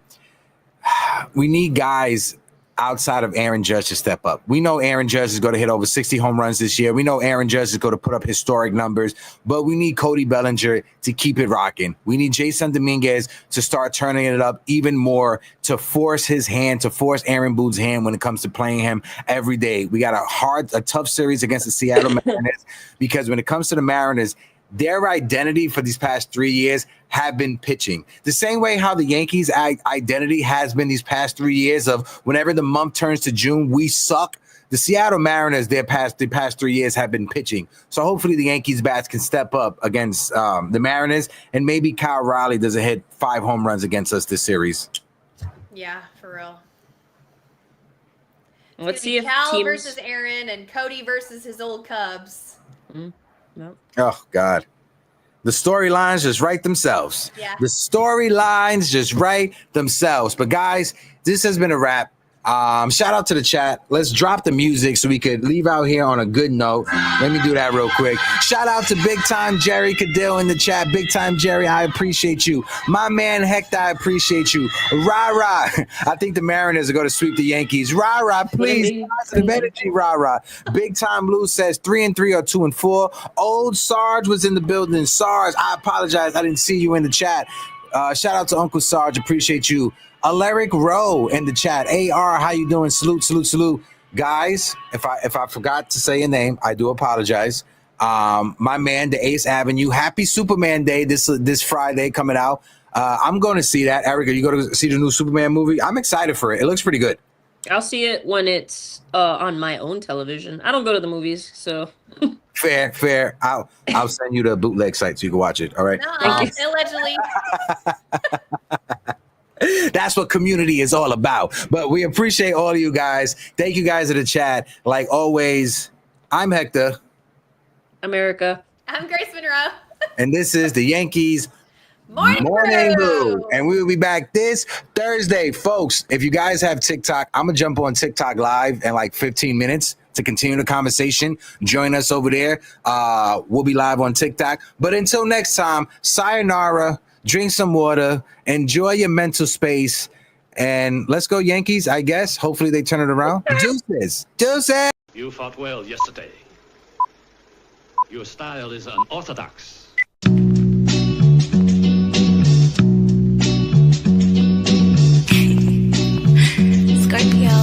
we need guys outside of Aaron Judge to step up. We know Aaron Judge is going to hit over 60 home runs this year. We know Aaron Judge is going to put up historic numbers, but we need Cody Bellinger to keep it rocking. We need Jason Dominguez to start turning it up even more, to force his hand, to force Aaron Boone's hand when it comes to playing him every day. We got a tough series against the Seattle Mariners because when it comes to the Mariners, their identity for these past 3 years have been pitching. The same way how the Yankees' identity has been these past 3 years of whenever the month turns to June, we suck. The Seattle Mariners, the past 3 years have been pitching. So hopefully the Yankees bats can step up against the Mariners, and maybe Kyle Riley doesn't hit 5 home runs against us this series. Yeah, for real. Let's see if Cal versus Aaron and Cody versus his old Cubs. No. Oh, God. The storylines just write themselves. Yeah. The storylines just write themselves. But, guys, this has been a wrap. Shout out to the chat. Let's drop the music so we could leave out here on a good note. Let me do that real quick. Shout out to Big Time Jerry Cadill in the chat. Big Time Jerry, I appreciate you. My man Hector, I appreciate you. Rah-rah. I think the Mariners are going to sweep the Yankees. Rah-rah, please. Positive energy, rah-rah. Big Time Blue says 3-3 or 2-4. Old Sarge was in the building. Sarge, I apologize. I didn't see you in the chat. Shout out to Uncle Sarge. Appreciate you. Alaric Rowe in the chat. AR, how you doing? Salute, salute, salute. Guys, if I forgot to say your name, I do apologize. My man, the Ace Avenue. Happy Superman Day this Friday coming out. I'm going to see that. Erica, you going to see the new Superman movie? I'm excited for it. It looks pretty good. I'll see it when it's on my own television. I don't go to the movies, so. Fair. I'll send you the bootleg site so you can watch it. All right. No, allegedly. That's what community is all about. But we appreciate all of you guys. Thank you guys in the chat. Like always, I'm Hector. America. I'm Grace Monroe. And this is the Yankees Morning Brew. And we will be back this Thursday. Folks, if you guys have TikTok, I'm going to jump on TikTok live in like 15 minutes to continue the conversation. Join us over there. We'll be live on TikTok. But until next time, sayonara. Drink some water, enjoy your mental space, and let's go Yankees, I guess. Hopefully they turn it around. Deuces. You fought well yesterday. Your style is unorthodox. Scorpio.